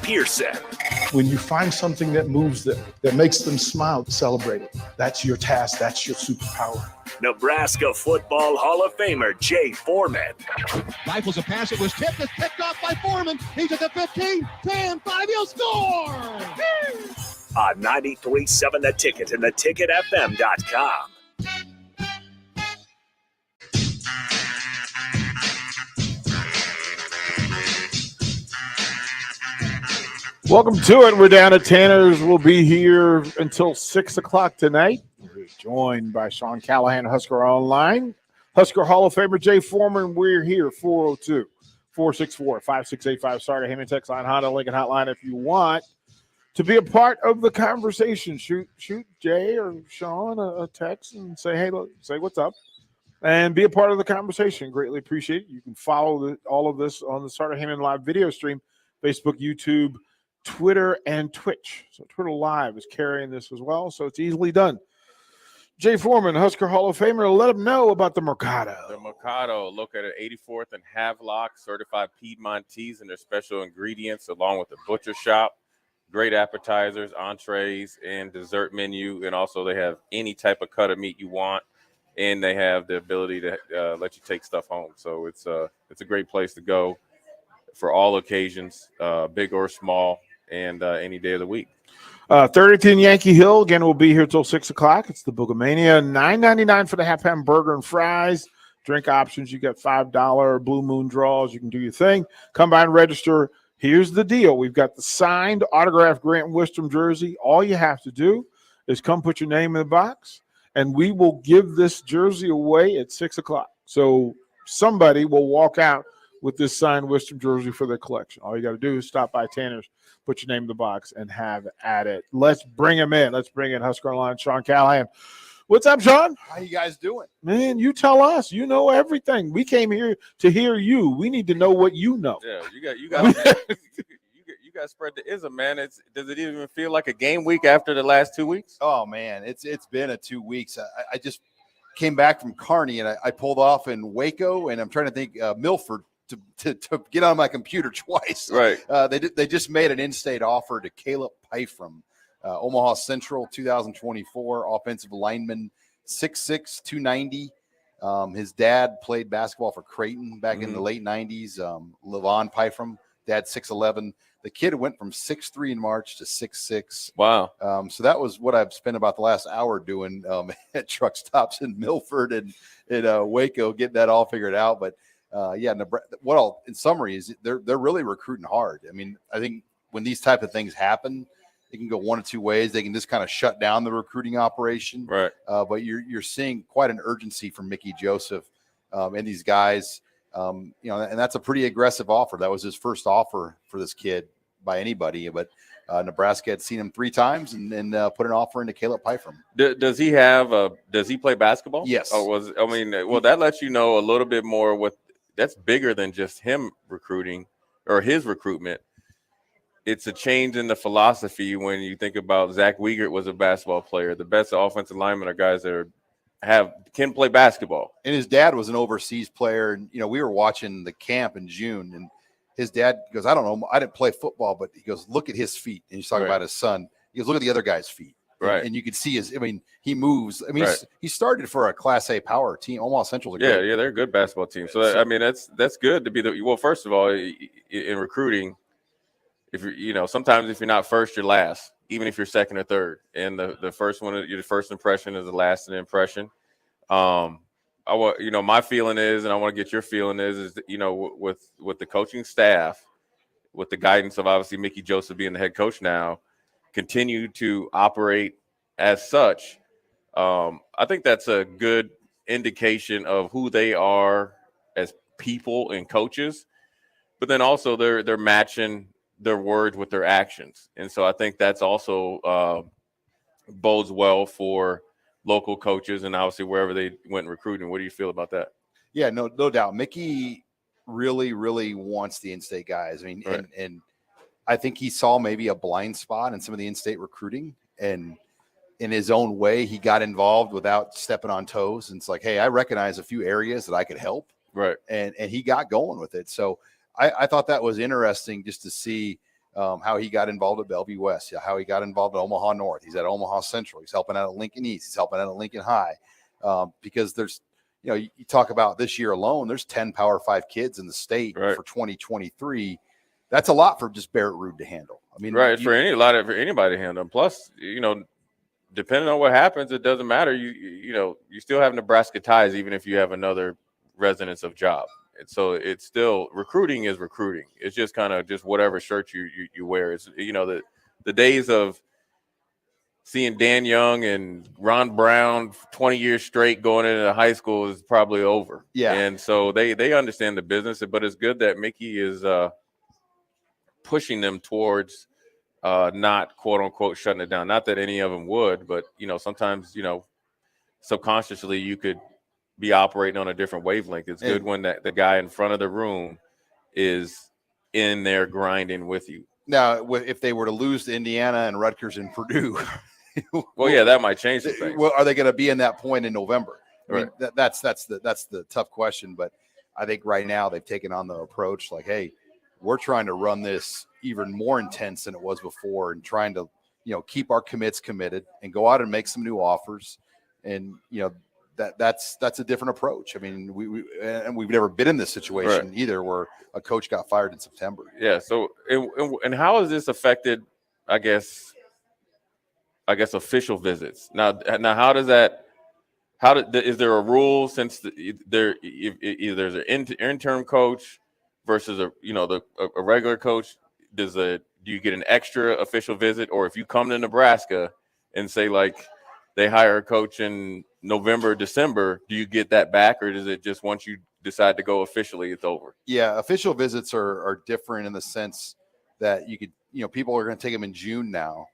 Pearson. When you find something that moves them, that makes them smile, celebrate it. That's your task. That's your superpower. Nebraska Football Hall of Famer Jay Foreman. Rifles a pass. It was tipped. It's picked off by Foreman. He's at the 15, 10, 5. He'll score! On 93.7 The Ticket and theticketfm.com. Welcome to it. We're down at Tanner's. We'll be here until 6 o'clock tonight. We're joined by Sean Callahan, Husker Online. Husker Hall of Famer Jay Foreman. We're here, 402-464-5685. Starter Heyman text line, Honda Lincoln hotline. If you want to be a part of the conversation, shoot Jay or Sean a text and say, hey, look, say what's up, and be a part of the conversation. Greatly appreciate it. You can follow all of this on the Starter Heyman live video stream, Facebook, YouTube, Twitter, and Twitch. So Twitter Live is carrying this as well, so it's easily done. Jay Foreman, Husker Hall of Famer, let them know about the Mercado. The Mercado, located at 84th and Havelock, certified Piedmontese and their special ingredients, along with the butcher shop. Great appetizers, entrees, and dessert menu, and also they have any type of cut of meat you want, and they have the ability to let you take stuff home. So it's a great place to go for all occasions, big or small, and any day of the week. 30th Yankee Hill, again, we'll be here till 6 o'clock. It's the Boogamania, $9.99 for the half pound burger and fries. Drink options, you got $5 Blue Moon draws. You can do your thing. Come by and register. Here's the deal. We've got the signed autographed Grant Wistrom jersey. All you have to do is come put your name in the box, and we will give this jersey away at 6 o'clock. So somebody will walk out with this signed Wistrom jersey for their collection. All you got to do is stop by Tanner's, put your name in the box, and have at it. Let's bring him in. Let's bring in Husker Online, Sean Callahan. What's up, Sean? How you guys doing? Man, you tell us. You know everything. We came here to hear you. We need to know what you know. Yeah, you got spread the ism, man. Does it even feel like a game week after the last 2 weeks? Oh man, it's been a 2 weeks. I just came back from Kearney and I pulled off in Waco, and I'm trying to think Milford to get on my computer twice. Right. They just made an in-state offer to Caleb Pyfrom, Omaha Central, 2024 offensive lineman, 6'6", 290. His dad played basketball for Creighton back in the late 90s. Levon Pyfrom, dad 6'11". The kid went from 6'3" in March to 6'6". Wow. So that was what I've spent about the last hour doing at truck stops in Milford and in Waco, getting that all figured out. But in summary is they're really recruiting hard. I mean, I think when these type of things happen, it can go one of two ways. They can just kind of shut down the recruiting operation, right? But you're seeing quite an urgency from Mickey Joseph and these guys. And that's a pretty aggressive offer. That was his first offer for this kid by anybody, but Nebraska had seen him 3 times and put an offer into Caleb Pyfrom. Does he play basketball? Yes. That lets you know a little bit more. That's bigger than just him recruiting or his recruitment. It's a change in the philosophy when you think about Zach Wiegert was a basketball player. The best offensive linemen are guys that can play basketball. And his dad was an overseas player. And, we were watching the camp in June, and his dad goes, I don't know, I didn't play football, but he goes, look at his feet. And he's talking about his son. He goes, look at the other guy's feet. Right. And you could see he moves. He started for a Class A power team. Omaha Central's they're a good basketball team. So that's good to be first of all, in recruiting, if you're, sometimes if you're not first, you're last, even if you're second or third. And the first one, your first impression is the lasting impression. My feeling is, and I want to get your feeling is with the coaching staff, with the guidance of obviously Mickey Joseph being the head coach now, continue to operate as such. I think that's a good indication of who they are as people and coaches, but then also they're matching their words with their actions. And so I think that's also bodes well for local coaches and obviously wherever they went recruiting. What do you feel about that? Yeah, no doubt. Mickey really, really wants the in-state guys. And I think he saw maybe a blind spot in some of the in-state recruiting, and in his own way, he got involved without stepping on toes. And it's like, hey, I recognize a few areas that I could help. Right. And he got going with it. So I thought that was interesting just to see how he got involved at Bellevue West, how he got involved at Omaha North. He's at Omaha Central. He's helping out at Lincoln East. He's helping out at Lincoln High. Because there's, you talk about this year alone, there's 10 Power 5 kids in the state for 2023. That's a lot for just Barrett Ruud to handle. I mean, for anybody to handle. Plus, depending on what happens, it doesn't matter. You still have Nebraska ties, even if you have another residence of job. And so it's still recruiting is recruiting. It's just kind of just whatever shirt you wear. It's the days of seeing Dan Young and Ron Brown 20 years straight going into high school is probably over. Yeah. And so they understand the business, but it's good that Mickey is pushing them towards not quote unquote shutting it down. Not that any of them would, but sometimes subconsciously you could be operating on a different wavelength. It's good when the guy in front of the room is in there grinding with you. Now, if they were to lose to Indiana and Rutgers and Purdue, well, yeah, that might change the thing. Well, are they going to be in that point in November? Right. I mean, that's the tough question. But I think right now they've taken on the approach like, hey, we're trying to run this even more intense than it was before, and trying to keep our commits committed and go out and make some new offers. And that's a different approach. I mean, we've never been in this situation either, where a coach got fired in September. Yeah. So and how has this affected, I guess official visits? Now how does that? Is there a rule since there's an interim coach versus a regular coach? Do you get an extra official visit, or if you come to Nebraska and say like they hire a coach in November, December, do you get that back, or is it just once you decide to go officially, it's over? Yeah, official visits are different in the sense that you could, people are going to take them in June now,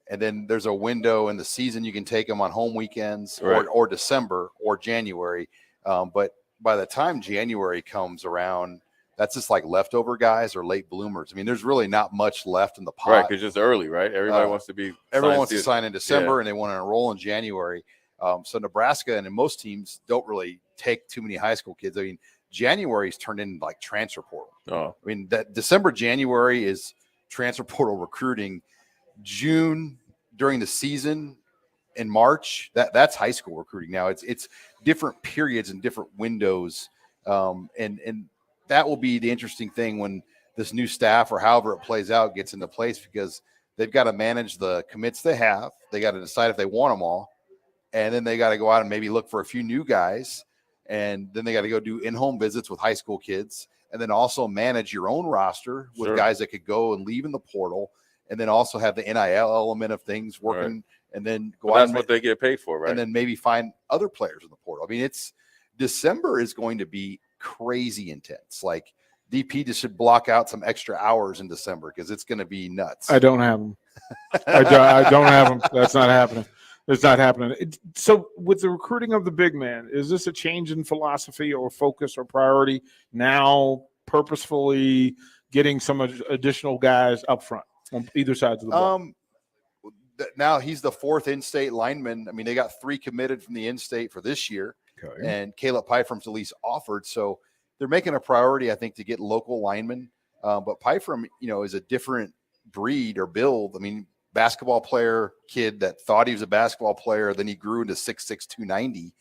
and then there's a window in the season you can take them on home weekends or December or January. But by the time January comes around, that's just like leftover guys or late bloomers. I mean, there's really not much left in the pot. Right, because it's early, right? Everybody wants to be. Everyone wants to sign in December, and they want to enroll in January. So Nebraska and most teams don't really take too many high school kids. I mean, January's turned into like transfer portal. Oh. I mean, that December, January is transfer portal recruiting. June during the season, in March, that's high school recruiting. Now it's different periods and different windows, and that will be the interesting thing when this new staff or however it plays out gets into place, because they've got to manage the commits they have. They got to decide if they want them all. And then they got to go out and maybe look for a few new guys. And then they got to go do in-home visits with high school kids, and then also manage your own roster with guys that could go and leave in the portal. And then also have the NIL element of things working, and then go out. That's what they get paid for, right? And then maybe find other players in the portal. I mean, December is going to be crazy intense. Like DP just should block out some extra hours in December, because it's going to be nuts. I don't have them. I don't have them. That's not happening. It's not happening. So with the recruiting of the big man, is this a change in philosophy or focus or priority now, purposefully getting some additional guys up front on either sides of the ball? Now he's the fourth in-state lineman. I mean, they got 3 committed from the in-state for this year. Okay. And Caleb Pyfrom's at least offered. So they're making a priority, I think, to get local linemen. But Pyfrom, is a different breed or build. I mean, basketball player kid that thought he was a basketball player. Then he grew into 6'6", 290.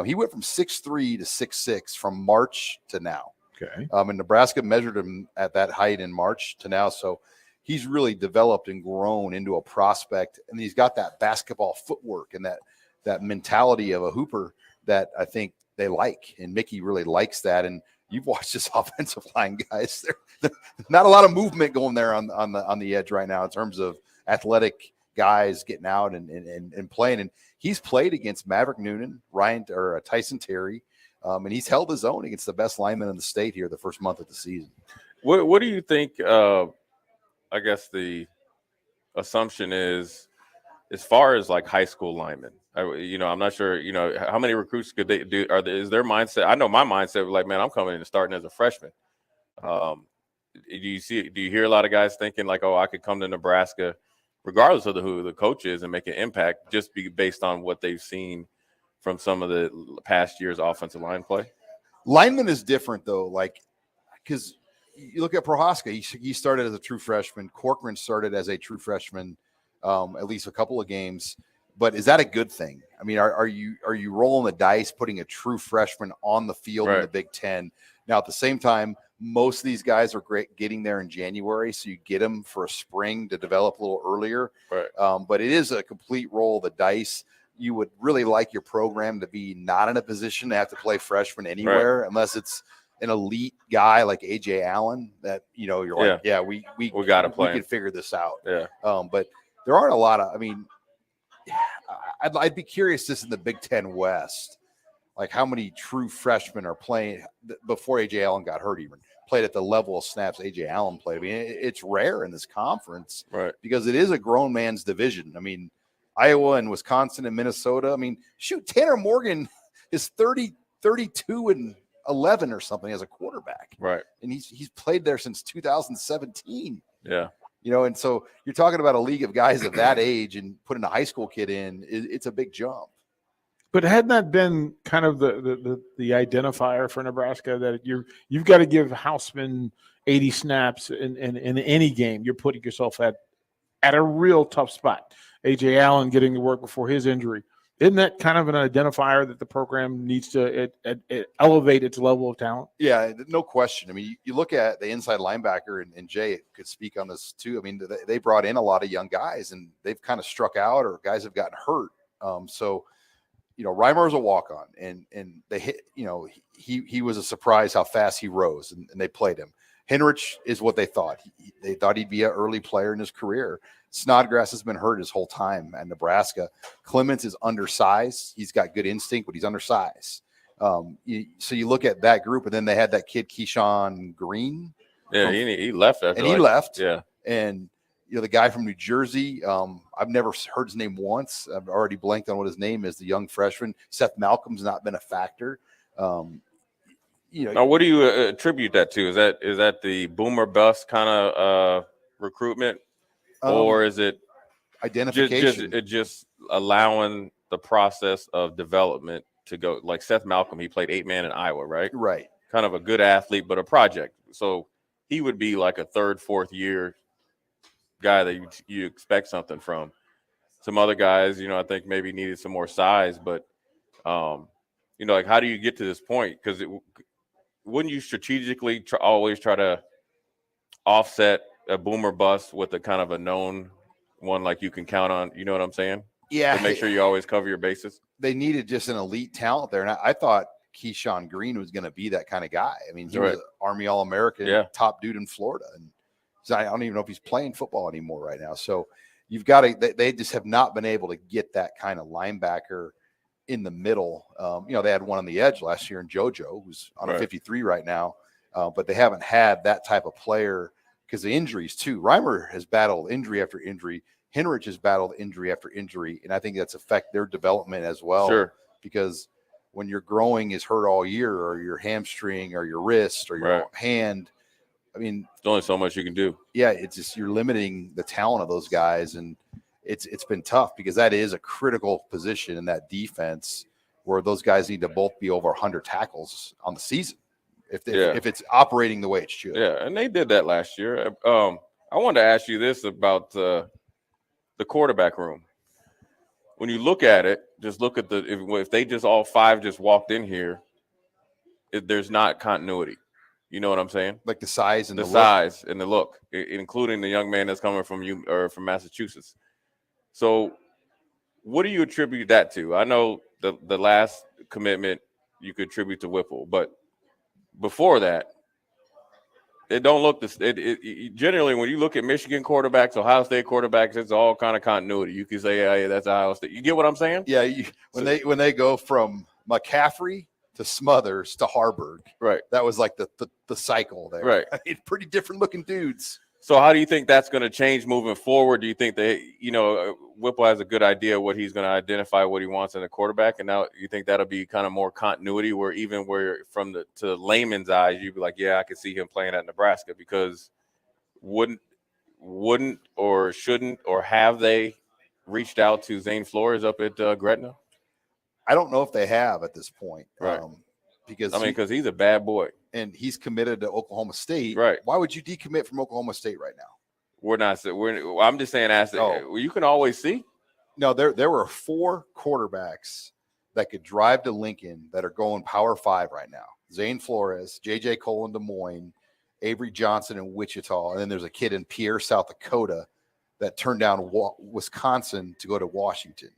He went from 6'3" to 6'6" from March to now. Okay. And Nebraska measured him at that height in March to now. So he's really developed and grown into a prospect. And he's got that basketball footwork and that mentality of a hooper that I think they like. And Mickey really likes that. And you've watched this offensive line, guys. There's not a lot of movement going there on the edge right now in terms of athletic guys getting out and playing. And he's played against Maverick Noonan, Tyson Terry, and he's held his own against the best lineman in the state here the first month of the season. What do you think? I guess the assumption is, as far as like high school linemen, I'm not sure, how many recruits could they do? Is their mindset? I know my mindset was like, man, I'm coming in and starting as a freshman. Do you hear a lot of guys thinking like, oh, I could come to Nebraska regardless of who the coach is and make an impact, just based on what they've seen from some of the past year's offensive line play? Lineman is different though, like, because you look at Prohaska. He started as a true freshman. Corcoran started as a true freshman, at least a couple of games. But is that a good thing? I mean, are you rolling the dice, putting a true freshman on the field in the Big Ten? Now, at the same time, most of these guys are great getting there in January, so you get them for a spring to develop a little earlier. Right. But it is a complete roll of the dice. You would really like your program to be not in a position to have to play freshman anywhere, unless it's an elite guy like AJ Allen that, you're like, we got to play. We can figure this out. Yeah. But there aren't a lot of, I'd be curious just in the Big Ten West, like how many true freshmen are playing before AJ Allen got hurt, even played at the level of snaps AJ Allen played. I mean, it's rare in this conference, right? Because it is a grown man's division. I mean, Iowa and Wisconsin and Minnesota. I mean, shoot, Tanner Morgan is 32 and 11 or something as a quarterback, right? And he's played there since 2017. Yeah. And so you're talking about a league of guys of that age and putting a high school kid in, it's a big jump. But hadn't that been kind of the identifier for Nebraska that you've got to give Houseman 80 snaps in any game? You're putting yourself at a real tough spot. AJ Allen getting to work before his injury. Isn't that kind of an identifier that the program needs to elevate its level of talent? Yeah, no question. I mean, you look at the inside linebacker, and Jay could speak on this too. I mean, they brought in a lot of young guys, and they've kind of struck out, or guys have gotten hurt. Reimer's a walk-on, and they hit. He was a surprise how fast he rose, and they played him. Henrich is what they thought. They thought he'd be an early player in his career. Snodgrass has been hurt his whole time at Nebraska. Clements is undersized. He's got good instinct, but he's undersized. So you look at that group, and then they had that kid Keyshawn Green. Yeah, he left after. He left. Yeah, and the guy from New Jersey. I've never heard his name once. I've already blanked on what his name is. The young freshman Seth Malcolm's not been a factor. Now, what do you attribute that to? Is that the boomer bust kind of recruitment, or is it identification? Just allowing the process of development to go? Like Seth Malcolm, he played 8-man in Iowa, right? Right. Kind of a good athlete, but a project. So he would be like a third, fourth year guy that you expect something from. Some other guys, I think maybe needed some more size, but like how do you get to this point? Because wouldn't you strategically always try to offset a boomer bust with a kind of a known one like you can count on? You know what I'm saying? Yeah. To make sure you always cover your bases. They needed just an elite talent there. And I thought Keyshawn Green was going to be that kind of guy. I mean, he was an Army All-American, top dude in Florida. And I don't even know if he's playing football anymore right now. So you've got to – they just have not been able to get that kind of linebacker in the middle. They had one on the edge last year in JoJo, who's on a 53 right now. But they haven't had that type of player because the injuries too. Reimer has battled injury after injury. Henrich has battled injury after injury. And I think that's affect their development as well. Sure. Because when your growing is hurt all year, or your hamstring or your wrist or your hand, I mean, there's only so much you can do. Yeah, it's just you're limiting the talent of those guys, and it's been tough because that is a critical position in that defense where those guys need to both be over 100 tackles on the season if it's operating the way it should. Yeah, and they did that last year. I wanted to ask you this about the quarterback room. When you look at it, just look at if they just all five just walked in here, there's not continuity. You know what I'm saying? Like the size and the size and the look, including the young man that's coming from Massachusetts. So, what do you attribute that to? I know the last commitment you could attribute to Whipple, but before that, it don't look this. Generally, when you look at Michigan quarterbacks, Ohio State quarterbacks, it's all kind of continuity. You can say, "Yeah, that's Ohio State." You get what I'm saying? Yeah. When they go from McCaffrey to Smothers to Harburg, right? That was like the cycle there, right? I mean, pretty different looking dudes. So how do you think that's going to change moving forward? Do you think Whipple has a good idea what he's going to identify what he wants in a quarterback, and now you think that'll be kind of more continuity, where from to layman's eyes, you'd be like, yeah, I could see him playing at Nebraska, because wouldn't or shouldn't or have they reached out to Zane Flores up at Gretna? I don't know if they have at this point, right? Because he's a bad boy. and he's committed to Oklahoma State. Right. Why would you decommit from Oklahoma State right now? I'm just saying, you can always see. No, there were 4 quarterbacks that could drive to Lincoln that are going Power 5 right now. Zane Flores, J.J. Cole in Des Moines, Avery Johnson in Wichita, and then there's a kid in Pierre, South Dakota that turned down Wisconsin to go to Washington.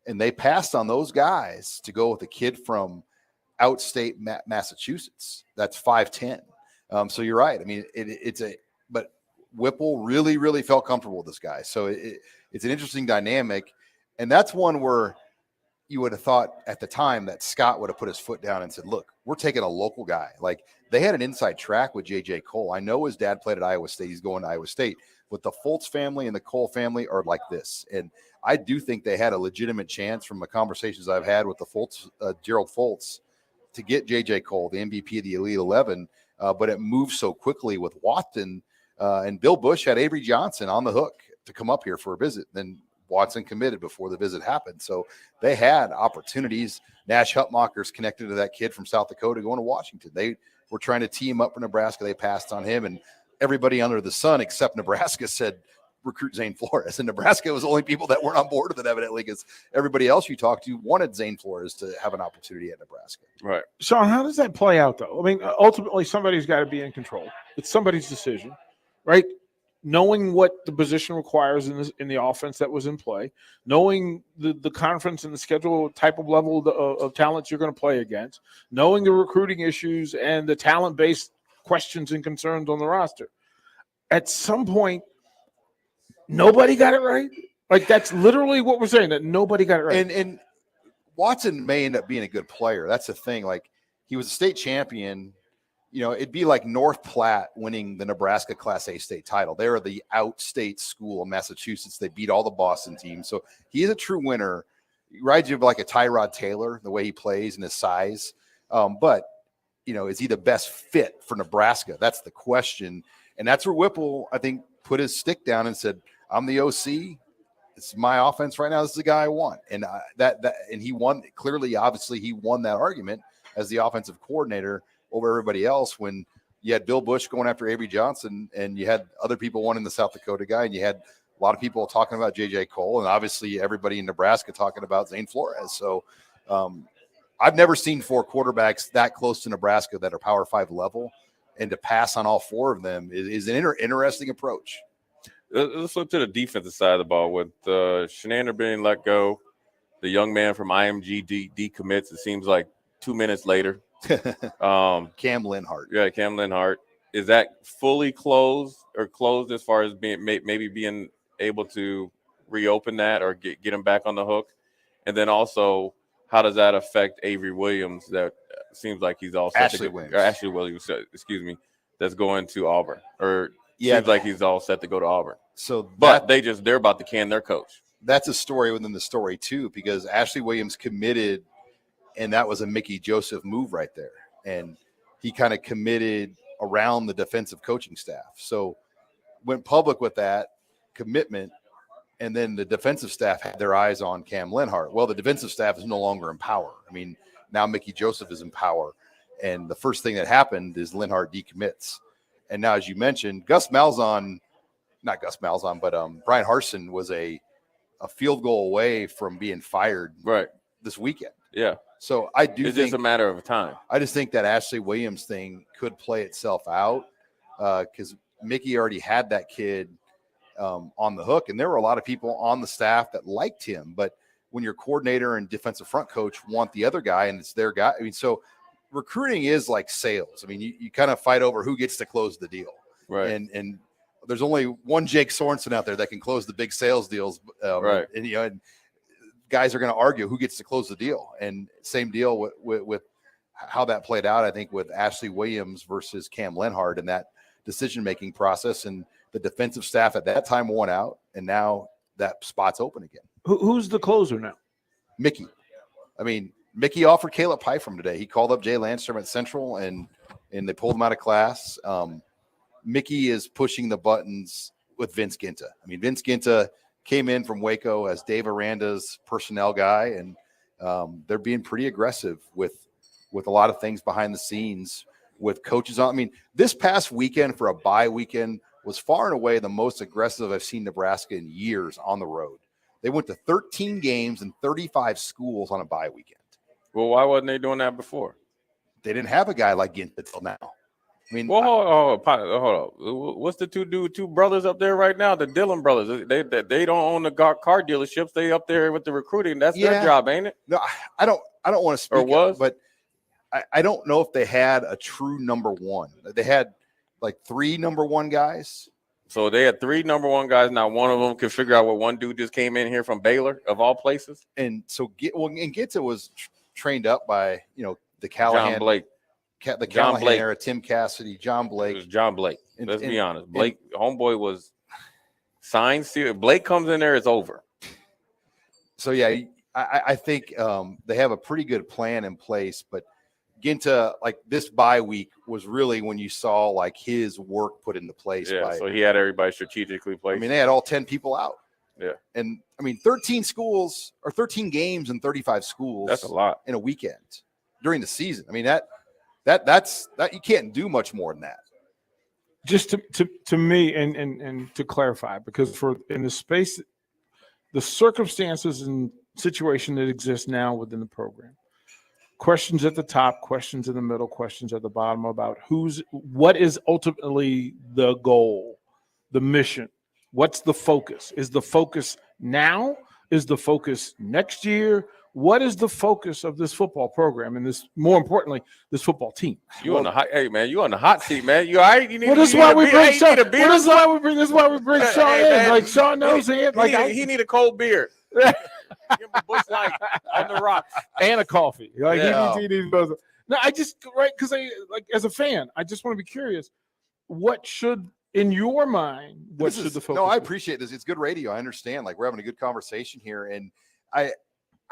And they passed on those guys to go with a kid from outstate Massachusetts. That's 5'10". So you're right. I mean, but Whipple really, really felt comfortable with this guy. So it's an interesting dynamic. And that's one where you would have thought at the time that Scott would have put his foot down and said, look, we're taking a local guy. Like, they had an inside track with J.J. Cole. I know his dad played at Iowa State. He's going to Iowa State. But the Fultz family and the Cole family are like this. And I do think they had a legitimate chance from the conversations I've had with the Fultz, Gerald Fultz, to get J.J. Cole, the MVP of the Elite 11. But it moved so quickly with Watson. And Bill Bush had Avery Johnson on the hook to come up here for a visit. Then Watson committed before the visit happened. So they had opportunities. Nash Hutmacher's connected to that kid from South Dakota going to Washington. They were trying to tee him up for Nebraska. They passed on him. And everybody under the sun except Nebraska said, recruit Zane Flores. And Nebraska was the only people that weren't on board with it, evidently, because everybody else you talked to wanted Zane Flores to have an opportunity at Nebraska. Right. Sean, how does that play out, though? I mean, ultimately, somebody's got to be in control. It's somebody's decision, right? Knowing what the position requires in the offense that was in play, knowing the conference and the schedule type of level of talents you're going to play against, knowing the recruiting issues and the talent-based questions and concerns on the roster. At some point, nobody got it right. Like, that's literally what we're saying, that nobody got it right. And Watson may end up being a good player. That's the thing. Like, he was a state champion. You know, it'd be like North Platte winning the Nebraska Class A state title. They're the outstate school in Massachusetts. They beat all the Boston teams. So he is a true winner. He rides you like a Tyrod Taylor, the way he plays and his size. But, you know, is he the best fit for Nebraska? That's the question. And that's where Whipple, I think, put his stick down and said, I'm the OC. It's my offense right now. This is the guy I want. And and he won. Clearly, obviously, he won that argument as the offensive coordinator over everybody else, when you had Bill Bush going after Avery Johnson and you had other people wanting the South Dakota guy, and you had a lot of people talking about J.J. Cole, and obviously everybody in Nebraska talking about Zane Flores. So I've never seen 4 quarterbacks that close to Nebraska that are Power 5 level, and to pass on all 4 of them is an interesting approach. Let's look to the defensive side of the ball. With Shenander being let go, the young man from IMG decommits, it seems like 2 minutes later. Cam Linhart. Yeah, Cam Linhart. Is that fully closed as far as being maybe being able to reopen that or get him back on the hook? And then also, how does that affect Avery Williams? That seems like he's all set Ashley Williams, excuse me, that's going to Auburn. Or seems like he's all set to go to Auburn. So, but they're about to can their coach. That's a story within the story too, because Ashley Williams committed. And that was a Mickey Joseph move right there. And he kind of committed around the defensive coaching staff. So went public with that commitment. And then the defensive staff had their eyes on Cam Linhart. Well, the defensive staff is no longer in power. I mean, now Mickey Joseph is in power. And the first thing that happened is Linhart decommits. And now, as you mentioned, Brian Harsin was a field goal away from being fired this weekend. Yeah. So I do think it's just a matter of time. I just think that Ashley Williams thing could play itself out because Mickey already had that kid on the hook, and there were a lot of people on the staff that liked him. But when your coordinator and defensive front coach want the other guy and it's their guy, I mean, so recruiting is like sales. I mean, you kind of fight over who gets to close the deal, right? And there's only one Jake Sorensen out there that can close the big sales deals, right? And you know. And guys are going to argue who gets to close the deal, and same deal with how that played out. I think with Ashley Williams versus Cam Linhart and that decision-making process, and the defensive staff at that time won out, and now that spot's open again. Who's the closer now? Mickey. I mean, Mickey offered Caleb Pyfrom today. He called up Jay Landstrom at Central, and they pulled him out of class. Mickey is pushing the buttons with Vince Ginta. I mean, Vince Ginta came in from Waco as Dave Aranda's personnel guy, and they're being pretty aggressive with a lot of things behind the scenes with coaches on. I mean, this past weekend for a bye weekend was far and away the most aggressive I've seen Nebraska in years on the road. They went to 13 games and 35 schools on a bye weekend. Well, why wasn't they doing that before? They didn't have a guy like Gint until now. I mean, well, hold on. What's the two brothers up there right now? The Dillon brothers. They don't own the car dealerships. They up there with the recruiting. That's their job, ain't it? No, I don't want to speak. Or was? But I don't know if they had a true number one. They had like 3 number one guys. So they had 3 number one guys. Now one of them could figure out what one dude just came in here from Baylor, of all places. And so Gitza was trained up by the Callahan, John Blake. The Callahan era, Tim Cassidy, John Blake. It was John Blake. Let's be honest. Blake, homeboy was signed. Blake comes in there, it's over. So, yeah, I think they have a pretty good plan in place. But Ginta, like this bye week, was really when you saw like his work put into place. Yeah, so he had everybody strategically placed. I mean, they had all 10 people out. Yeah. And, I mean, 13 games and 35 schools. That's a lot. In a weekend during the season. I mean, that's you can't do much more than that. Just to me and to clarify, because in the space, the circumstances and situation that exists now within the program, questions at the top, questions in the middle, questions at the bottom about what is ultimately the goal, the mission, what's the focus? Is the focus now? Is the focus next year? What is the focus of this football program and this, more importantly, this football team? You on the hot? Hey man, you on the hot seat, man. You all right? This is why we bring Sean. This is why we bring Sean in. Man, like Sean knows it. Like he need a cold beer. Give him a Busch Light on the rocks and a coffee. Like yeah. he needs both. No, because as a fan, I just want to be curious. What should, in your mind, should the focus? No, I appreciate this. It's good radio. I understand. Like we're having a good conversation here, and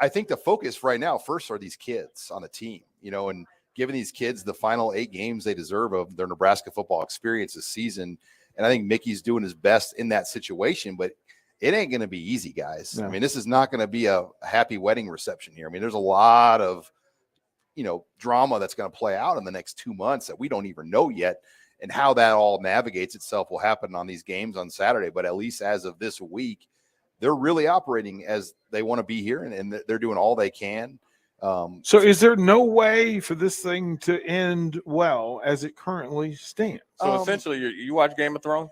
I think the focus right now, first, are these kids on the team, and giving these kids the final 8 games they deserve of their Nebraska football experience this season. And I think Mickey's doing his best in that situation, but it ain't going to be easy, guys. No. I mean, this is not going to be a happy wedding reception here. I mean, there's a lot of, drama that's going to play out in the next 2 months that we don't even know yet. And how that all navigates itself will happen on these games on Saturday. But at least as of this week, they're really operating as they want to be here, and they're doing all they can. So is there no way for this thing to end well as it currently stands? So essentially, you watch Game of Thrones?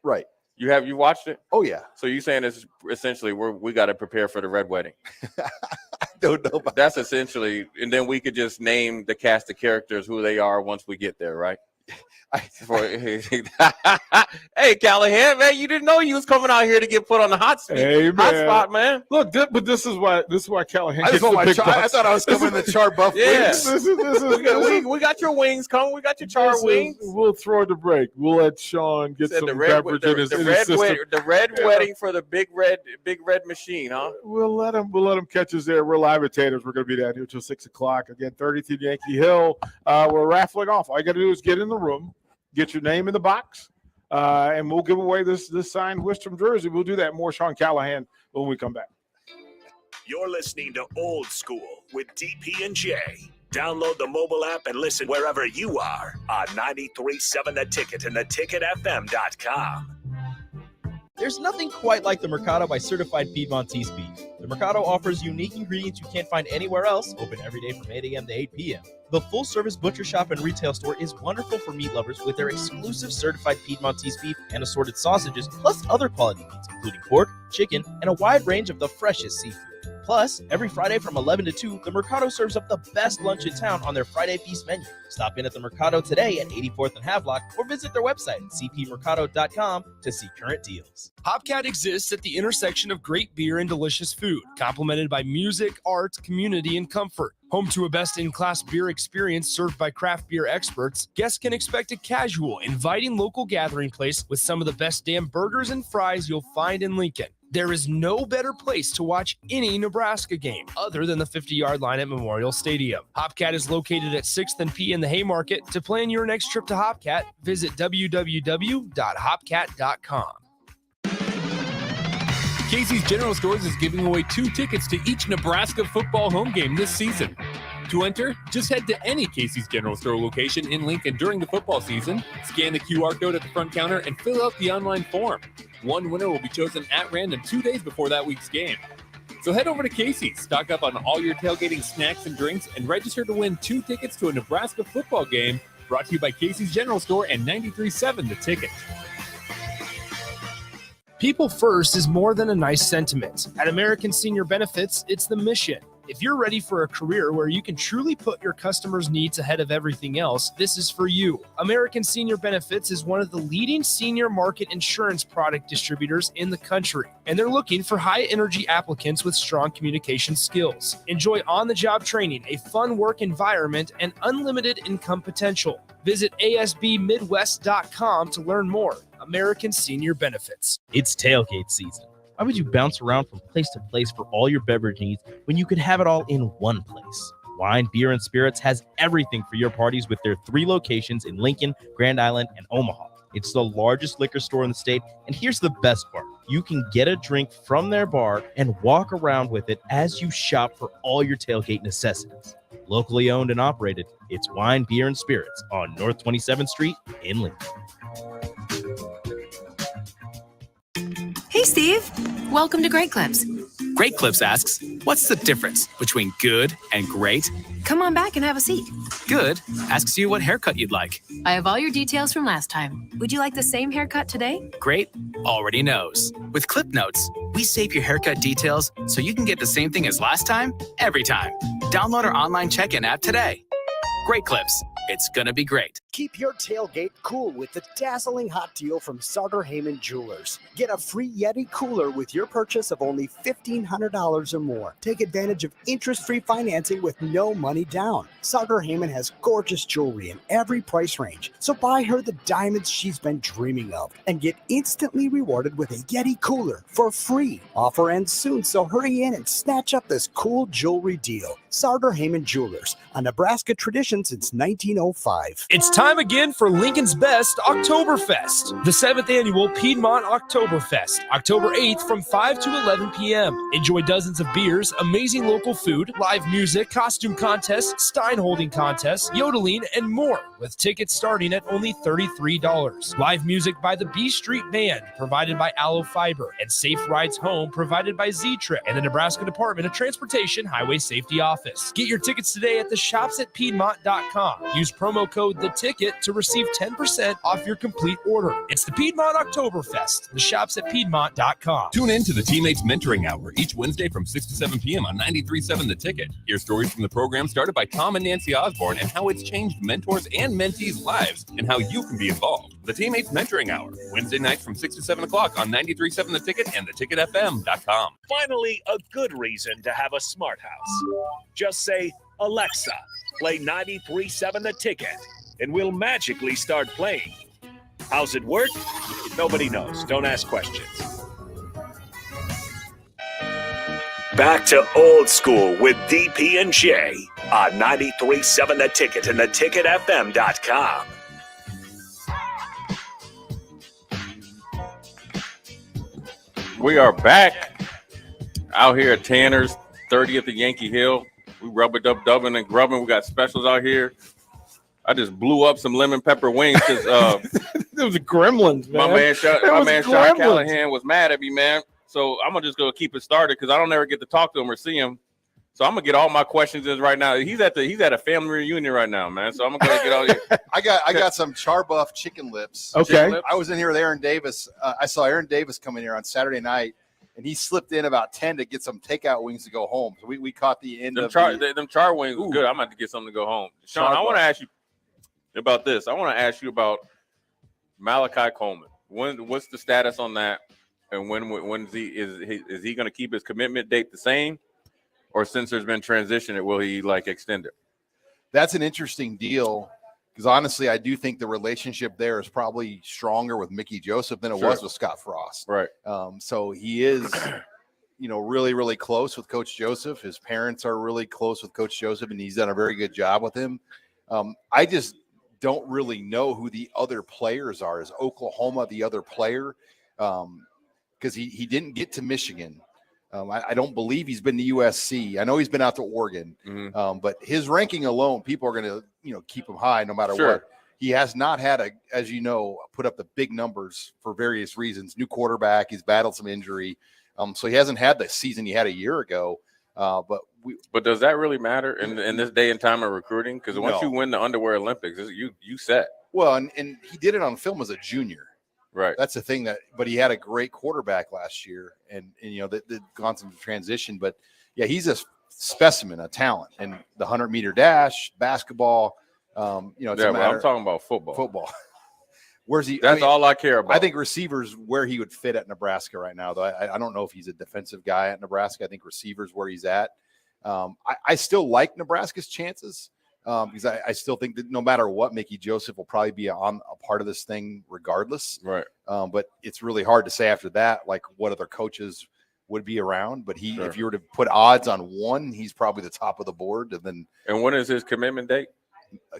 Right. You watched it? Oh, yeah. So you saying it's essentially we got to prepare for the Red Wedding. I don't know about that's essentially, and then we could just name the cast of characters who they are once we get there, right? Hey, Callahan, man, you didn't know you was coming out here to get put on the hot spot, man. Look, but this is why Callahan gets the big bucks. I thought I was coming to char buff wings. We got your wings coming. We got your char wings. We'll throw the break. We'll let Sean get some beverage in his system. The red wedding for the big red machine, huh? We'll let him catch us there. We're live at Taters. We're going to be down here till 6 o'clock. Again, 33 Yankee Hill. We're raffling off. All you got to do is get in the room. Get your name in the box, and we'll give away this signed Wistrom jersey. We'll do that. More Sean Callahan when we come back. You're listening to Old School with DP and J. Download the mobile app and listen wherever you are on 93.7 The Ticket and theticketfm.com. There's nothing quite like the Mercado by Certified Piedmontese Beef. The Mercado offers unique ingredients you can't find anywhere else, open every day from 8 a.m. to 8 p.m. The full-service butcher shop and retail store is wonderful for meat lovers with their exclusive certified Piedmontese beef and assorted sausages, plus other quality meats, including pork, chicken, and a wide range of the freshest seafood. Plus, every Friday from 11 to 2, the Mercado serves up the best lunch in town on their Friday Feast menu. Stop in at the Mercado today at 84th and Havelock or visit their website at cpmercado.com to see current deals. Hopcat exists at the intersection of great beer and delicious food, complemented by music, art, community, and comfort. Home to a best-in-class beer experience served by craft beer experts, guests can expect a casual, inviting local gathering place with some of the best damn burgers and fries you'll find in Lincoln. There is no better place to watch any Nebraska game other than the 50-yard line at Memorial Stadium. Hopcat is located at 6th and P in the Haymarket. To plan your next trip to Hopcat, visit www.hopcat.com. Casey's General Stores is giving away 2 tickets to each Nebraska football home game this season. To enter, just head to any Casey's General Store location in Lincoln during the football season, scan the QR code at the front counter, and fill out the online form. One winner will be chosen at random 2 days before that week's game. So head over to Casey's, stock up on all your tailgating snacks and drinks, and register to win 2 tickets to a Nebraska football game, brought to you by Casey's General Store and 93.7 The Ticket. People first is more than a nice sentiment. At American Senior Benefits, it's the mission. If you're ready for a career where you can truly put your customers' needs ahead of everything else, this is for you. American Senior Benefits is one of the leading senior market insurance product distributors in the country, and they're looking for high-energy applicants with strong communication skills. Enjoy on-the-job training, a fun work environment, and unlimited income potential. Visit asbmidwest.com to learn more. American Senior Benefits. It's tailgate season. Why would you bounce around from place to place for all your beverage needs when you could have it all in one place? Wine, Beer, and Spirits has everything for your parties with their 3 locations in Lincoln, Grand Island, and Omaha. It's the largest liquor store in the state, and here's the best part. You can get a drink from their bar and walk around with it as you shop for all your tailgate necessities. Locally owned and operated, it's Wine, Beer, and Spirits on North 27th Street in Lincoln. Hey, Steve. Welcome to Great Clips. Great Clips asks, what's the difference between good and great? Come on back and have a seat. Good asks you what haircut you'd like. I have all your details from last time. Would you like the same haircut today? Great already knows. With Clip Notes, we save your haircut details so you can get the same thing as last time, every time. Download our online check-in app today. Great Clips. It's gonna be great. Keep your tailgate cool with the dazzling hot deal from Sartor Heyman Jewelers. Get a free Yeti cooler with your purchase of only $1,500 or more. Take advantage of interest-free financing with no money down. Sartor Heyman has gorgeous jewelry in every price range, so buy her the diamonds she's been dreaming of and get instantly rewarded with a Yeti cooler for free. Offer ends soon, so hurry in and snatch up this cool jewelry deal. Sartor Heyman Jewelers, a Nebraska tradition since 1905. It's time again for Lincoln's Best Oktoberfest, the 7th annual Piedmont Oktoberfest, October 8th from 5 to 11 p.m. Enjoy dozens of beers, amazing local food, live music, costume contests, stein holding contests, yodeling, and more, with tickets starting at only $33. Live music by the B Street Band, provided by Aloe Fiber, and safe rides home, provided by Z-Trip and the Nebraska Department of Transportation Highway Safety Office. Get your tickets today at the shops@piedmont.com. Use promo code THETICKET to receive 10% off your complete order. It's the Piedmont Oktoberfest, the shops@piedmont.com. Tune in to the Teammates Mentoring Hour each Wednesday from 6 to 7 p.m. on 93.7 The Ticket. Hear stories from the program started by Tom and Nancy Osborne and how it's changed mentors and mentees' lives and how you can be involved. The Teammates Mentoring Hour, Wednesday nights from 6 to 7 o'clock on 93.7 The Ticket and theticketfm.com. Finally, a good reason to have a smart house. Just say, Alexa, play 93.7 The Ticket, and we'll magically start playing. How's it work? Nobody knows. Don't ask questions. Back to old school with DP and J on 93.7 The Ticket and theticketfm.com. We are back out here at Tanner's, 30th at Yankee Hill. We rub-a-dub-dubbing and grubbing. We got specials out here. I just blew up some lemon pepper wings because it was gremlins, man. My man Sean Callahan was mad at me, man. So I'm just gonna keep it started because I don't ever get to talk to him or see him. So I'm gonna get all my questions in right now. He's at a family reunion right now, man. So I'm gonna get all here. I got some charbuff chicken lips. Okay. I was in here with Aaron Davis. I saw Aaron Davis come in here on Saturday night, and he slipped in about 10 to get some takeout wings to go home. So we caught the end of them char wings. Was good. I'm about to get something to go home. Sean, I want to ask you about this. I want to ask you about Malachi Coleman. What's the status on that? And when is he going to keep his commitment date the same, or since there's been transition, will he extend it? That's an interesting deal because honestly, I do think the relationship there is probably stronger with Mickey Joseph than it was with Scott Frost. Right. So he is, really, really close with Coach Joseph. His parents are really close with Coach Joseph, and he's done a very good job with him. I just don't really know who the other players are. Is Oklahoma the other player? Because he didn't get to Michigan. I don't believe he's been to USC. I know he's been out to Oregon, but his ranking alone, people are going to keep him high no matter what. He has not had as you know, put up the big numbers for various reasons. New quarterback, he's battled some injury, so he hasn't had the season he had a year ago. But does that really matter in this day and time of recruiting? Because once you win the underwear Olympics, you set. Well, and he did it on film as a junior. Right. That's the thing but he had a great quarterback last year and they've gone through transition, but yeah, he's a specimen, a talent, and the 100-meter dash, basketball, I'm talking about football. Where's he? That's all I care about. I think receivers where he would fit at Nebraska right now, though. I don't know if he's a defensive guy at Nebraska. I think receivers where he's at. I still like Nebraska's chances. Because I still think that no matter what, Mickey Joseph will probably be on a part of this thing regardless. Right. But it's really hard to say after that, like what other coaches would be around. But if you were to put odds on one, he's probably the top of the board. And when is his commitment date?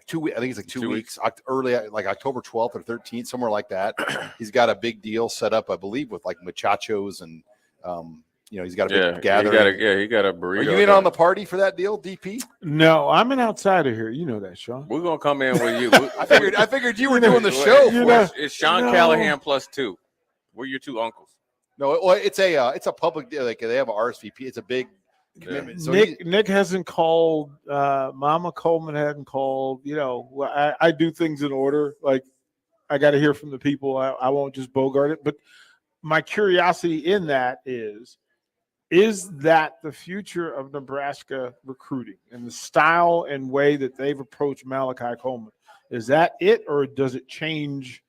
2 weeks. I think it's like 2 weeks. Early, like October 12th or 13th, somewhere like that. He's got a big deal set up, I believe, with like muchachos and he's got a big gathering. He got a burrito. Are you in on the party for that deal, DP? No, I'm an outsider here. You know that, Sean. We're gonna come in with you. I figured you were doing the show. It's Sean Callahan plus 2. We're your 2 uncles. No, well, it's a public deal. Like they have a RSVP. It's a big commitment. So Nick hasn't called. Mama Coleman hadn't called. I do things in order. Like I got to hear from the people. I won't just bogart it. But my curiosity in that is that the future of Nebraska recruiting and the style and way that they've approached Malachi Coleman? Is that it, or does it change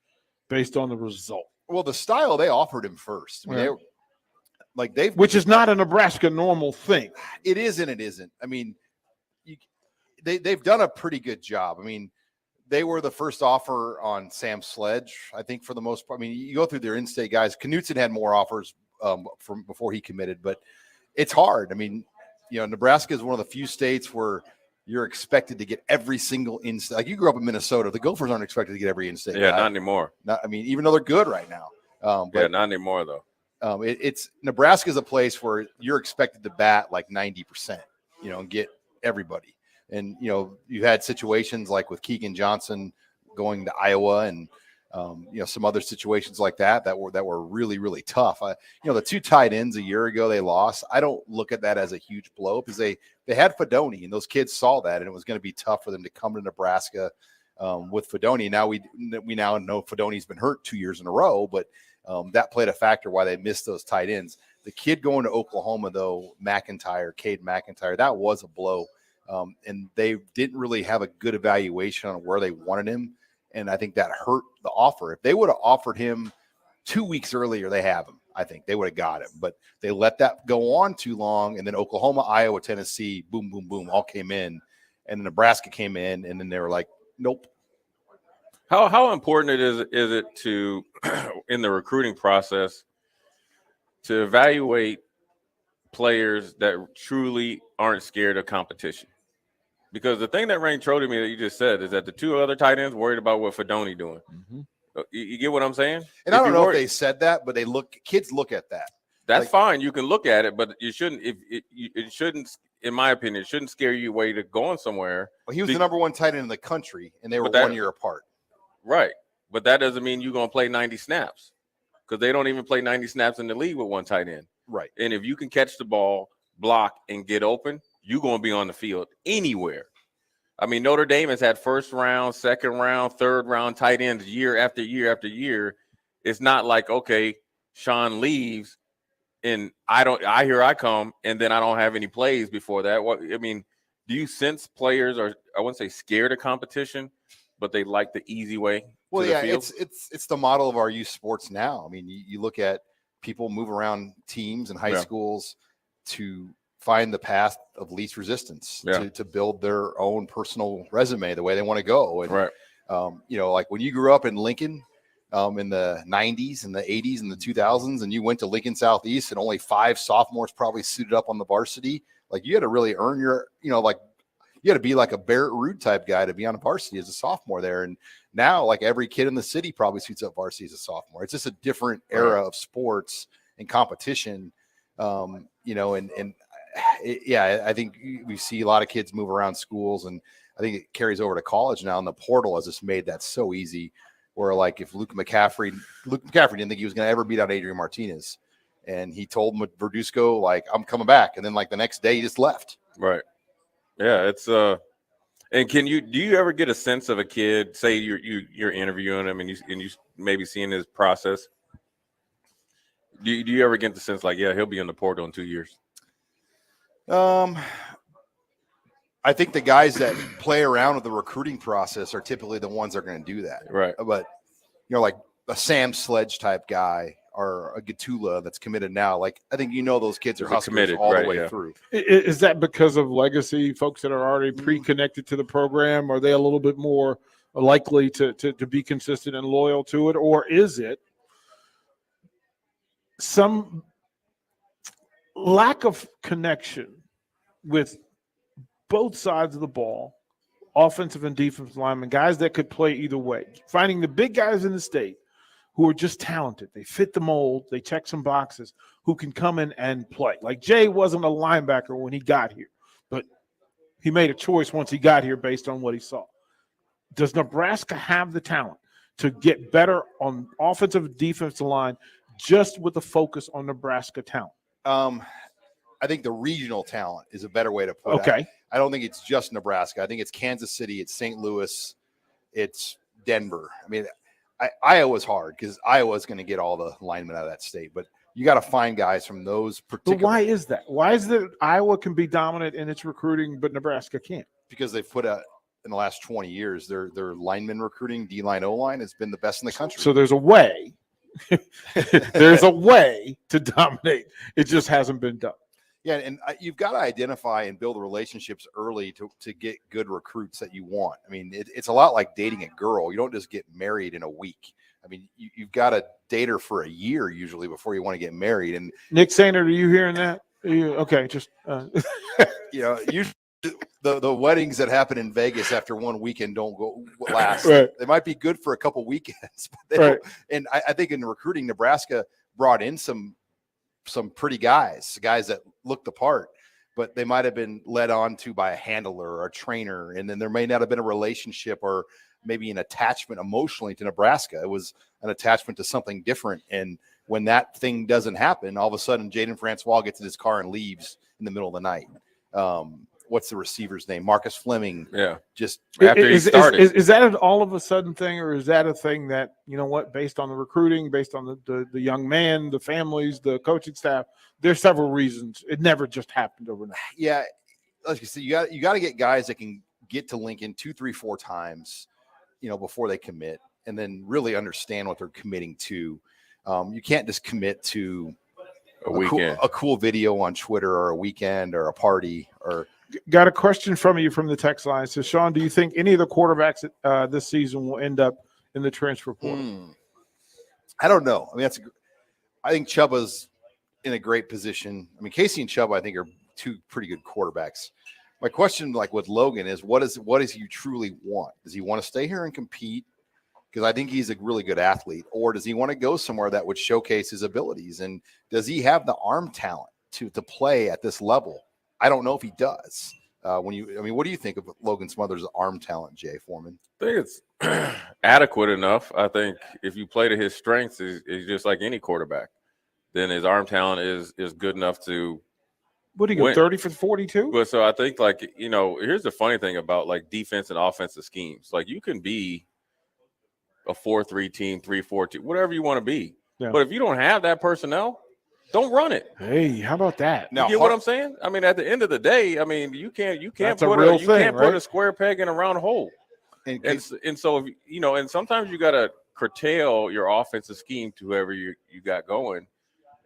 based on the result? Well, the style they offered him first. I mean, which is not a Nebraska normal thing. It is and it isn't. I mean, they've done a pretty good job. I mean, they were the first offer on Sam Sledge, I think, for the most part. I mean, you go through their in-state guys. Knutson had more offers from before he committed, but it's hard. I mean, Nebraska is one of the few states where you're expected to get every single in-state. Like you grew up in Minnesota, the Gophers aren't expected to get every in-state. Yeah, not anymore. Even though they're good right now. Not anymore though. It's Nebraska is a place where you're expected to bat like 90%, and get everybody. And you had situations like with Keegan Johnson going to Iowa and some other situations like that were really, really tough. The 2 tight ends a year ago they lost. I don't look at that as a huge blow because they had Fedoni and those kids saw that and it was going to be tough for them to come to Nebraska with Fedoni. Now we now know Fedoni's been hurt 2 years in a row, but that played a factor why they missed those tight ends. The kid going to Oklahoma though, Cade McIntyre, that was a blow, and they didn't really have a good evaluation on where they wanted him. And I think that hurt the offer. If they would have offered him 2 weeks earlier, they have him. I think they would have got him. But they let that go on too long. And then Oklahoma, Iowa, Tennessee, boom, boom, boom, all came in. And then Nebraska came in. And then they were like, nope. How important is it to, in the recruiting process, to evaluate players that truly aren't scared of competition? Because the thing that rang true to me that you just said is that the 2 other tight ends worried about what Fedoni doing. Mm-hmm. You get what I'm saying? And I don't know if they said that, but kids look at that. That's fine. You can look at it, but you shouldn't. It shouldn't, in my opinion, it shouldn't scare you away to going somewhere. Well, he was the number 1 tight end in the country, and they were 1 year apart. Right, but that doesn't mean you're gonna play 90 snaps because they don't even play 90 snaps in the league with 1 tight end. Right. And if you can catch the ball, block, and get open, you're going to be on the field anywhere. I mean, Notre Dame has had 1st round, 2nd round, 3rd round tight ends year after year after year. It's not like, okay, Sean leaves and here I come, and then I don't have any plays before that. I mean, do you sense players are, I wouldn't say scared of competition, but they like the easy way? Well, yeah, it's the model of our youth sports now. I mean, you look at people move around teams and high schools to find the path of least resistance to build their own personal resume the way they want to go. And, like when you grew up in Lincoln in the 90s and the 80s and the 2000s, and you went to Lincoln Southeast and only 5 sophomores probably suited up on the varsity, like you had to really earn your, you had to be like a Barrett Ruud type guy to be on a varsity as a sophomore there. And now like every kid in the city probably suits up varsity as a sophomore. It's just a different era of sports and competition. I think we see a lot of kids move around schools, and I think it carries over to college now. And the portal has just made that so easy. Where like if Luke McCaffrey didn't think he was going to ever beat out Adrian Martinez, and he told Verduzco like I'm coming back, and then like the next day he just left. Right. Yeah, it's And do you ever get a sense of a kid? Say you're interviewing him and you maybe seeing his process. Do you ever get the sense like, yeah, he'll be in the portal in 2 years? I think the guys that play around with the recruiting process are typically the ones that are going to do that. Right. But, like a Sam Sledge type guy or a Gatula that's committed now. Like, I think those kids are Huskers committed all the way through. Is that because of legacy, folks that are already pre-connected to the program? Are they a little bit more likely to be consistent and loyal to it? Or is it some lack of connection with both sides of the ball, offensive and defensive linemen, guys that could play either way, finding the big guys in the state who are just talented. They fit the mold. They check some boxes, who can come in and play. Like Jay wasn't a linebacker when he got here, but he made a choice once he got here based on what he saw. Does Nebraska have the talent to get better on offensive and defensive line just with a focus on Nebraska talent? I think the regional talent is a better way to put it. Okay. I don't think it's just Nebraska. I think it's Kansas City, it's St. Louis, it's Denver. I mean, Iowa's hard because Iowa's going to get all the linemen out of that state, but you got to find guys from those particular. But why is that? Why is that Iowa can be dominant in its recruiting, but Nebraska can't? Because they've put out in the last 20 years, their lineman recruiting, D-line, O-line has been the best in the country. So there's a way. There's a way to dominate. It just hasn't been done. Yeah, and you've got to identify and build relationships early to get good recruits that you want. I mean, it's a lot like dating a girl. You don't just get married in a week. I mean, you've got to date her for a year usually before you want to get married. And Nick Sainer, are you hearing that? Okay, just usually the weddings that happen in Vegas after one weekend don't go last. Right. They might be good for a couple weekends, but they don't. And I think in recruiting, Nebraska brought in some pretty guys that looked the part, but they might have been led on to by a handler or a trainer. And then there may not have been a relationship or maybe an attachment emotionally to Nebraska. It was an attachment to something different. And when that thing doesn't happen, all of a sudden Jaden Francois gets in his car and leaves in the middle of the night. What's the receiver's name? Marcus Fleming. Yeah. Just after he started. Is that an all of a sudden thing, or is that a thing that, based on the recruiting, based on the young man, the families, the coaching staff, there's several reasons. It never just happened overnight. Yeah. Like you said, you got to get guys that can get to Lincoln 2, 3, 4 times, before they commit, and then really understand what they're committing to. You can't just commit to a weekend, a cool video on Twitter or a weekend or a party or. Got a question from you from the text line. It says, Sean, do you think any of the quarterbacks this season will end up in the transfer portal? I don't know. I mean, I think Chubba's in a great position. I mean, Casey and Chubba, I think, are two pretty good quarterbacks. My question, like with Logan, is what does he truly want? Does he want to stay here and compete? Because I think he's a really good athlete. Or does he want to go somewhere that would showcase his abilities? And does he have the arm talent to play at this level? I don't know if he does. What do you think of Logan Smothers' arm talent, Jay Foreman? I think it's adequate enough. I think if you play to his strengths, he's just like any quarterback. Then his arm talent is good enough to. What do you go, 30 for 42? But so I think, here's the funny thing about like defense and offensive schemes. Like you can be a 4-3 team, 3-4 team, whatever you want to be. Yeah. But if you don't have that personnel, don't run it. Hey, how about that? Now, you get what I'm saying? I mean, at the end of the day, I mean, you can't put a square peg in a round hole. And so if, and sometimes you got to curtail your offensive scheme to whoever you got going,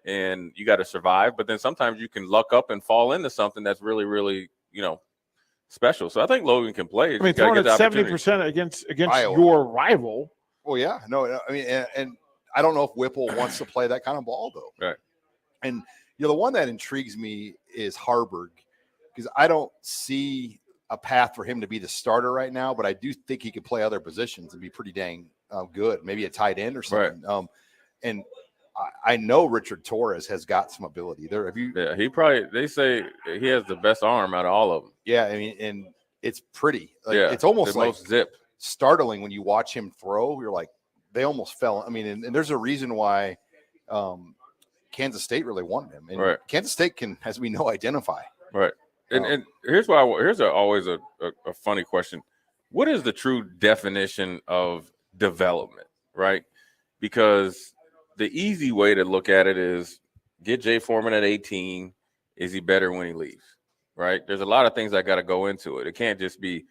and you got to survive. But then sometimes you can luck up and fall into something that's really, really, special. So I think Logan can play. I mean, throwing it 70% against your rival. Well, yeah, no, I mean, and I don't know if Whipple wants to play that kind of ball though. Right. And the one that intrigues me is Harburg, because I don't see a path for him to be the starter right now, but I do think he could play other positions and be pretty dang good, maybe a tight end or something. Right. And I know Richard Torres has got some ability there. They say he has the best arm out of all of them. Yeah, I mean, and it's pretty. It's almost the like most zip. Startling when you watch him throw. You're like, they almost fell. I mean, and there's a reason why Kansas State really wanted him. And Kansas State can, as we know, identify. Right. And here's always a funny question. What is the true definition of development, right? Because the easy way to look at it is get Jay Foreman at 18. Is he better when he leaves, right? There's a lot of things that got to go into it. It can't just be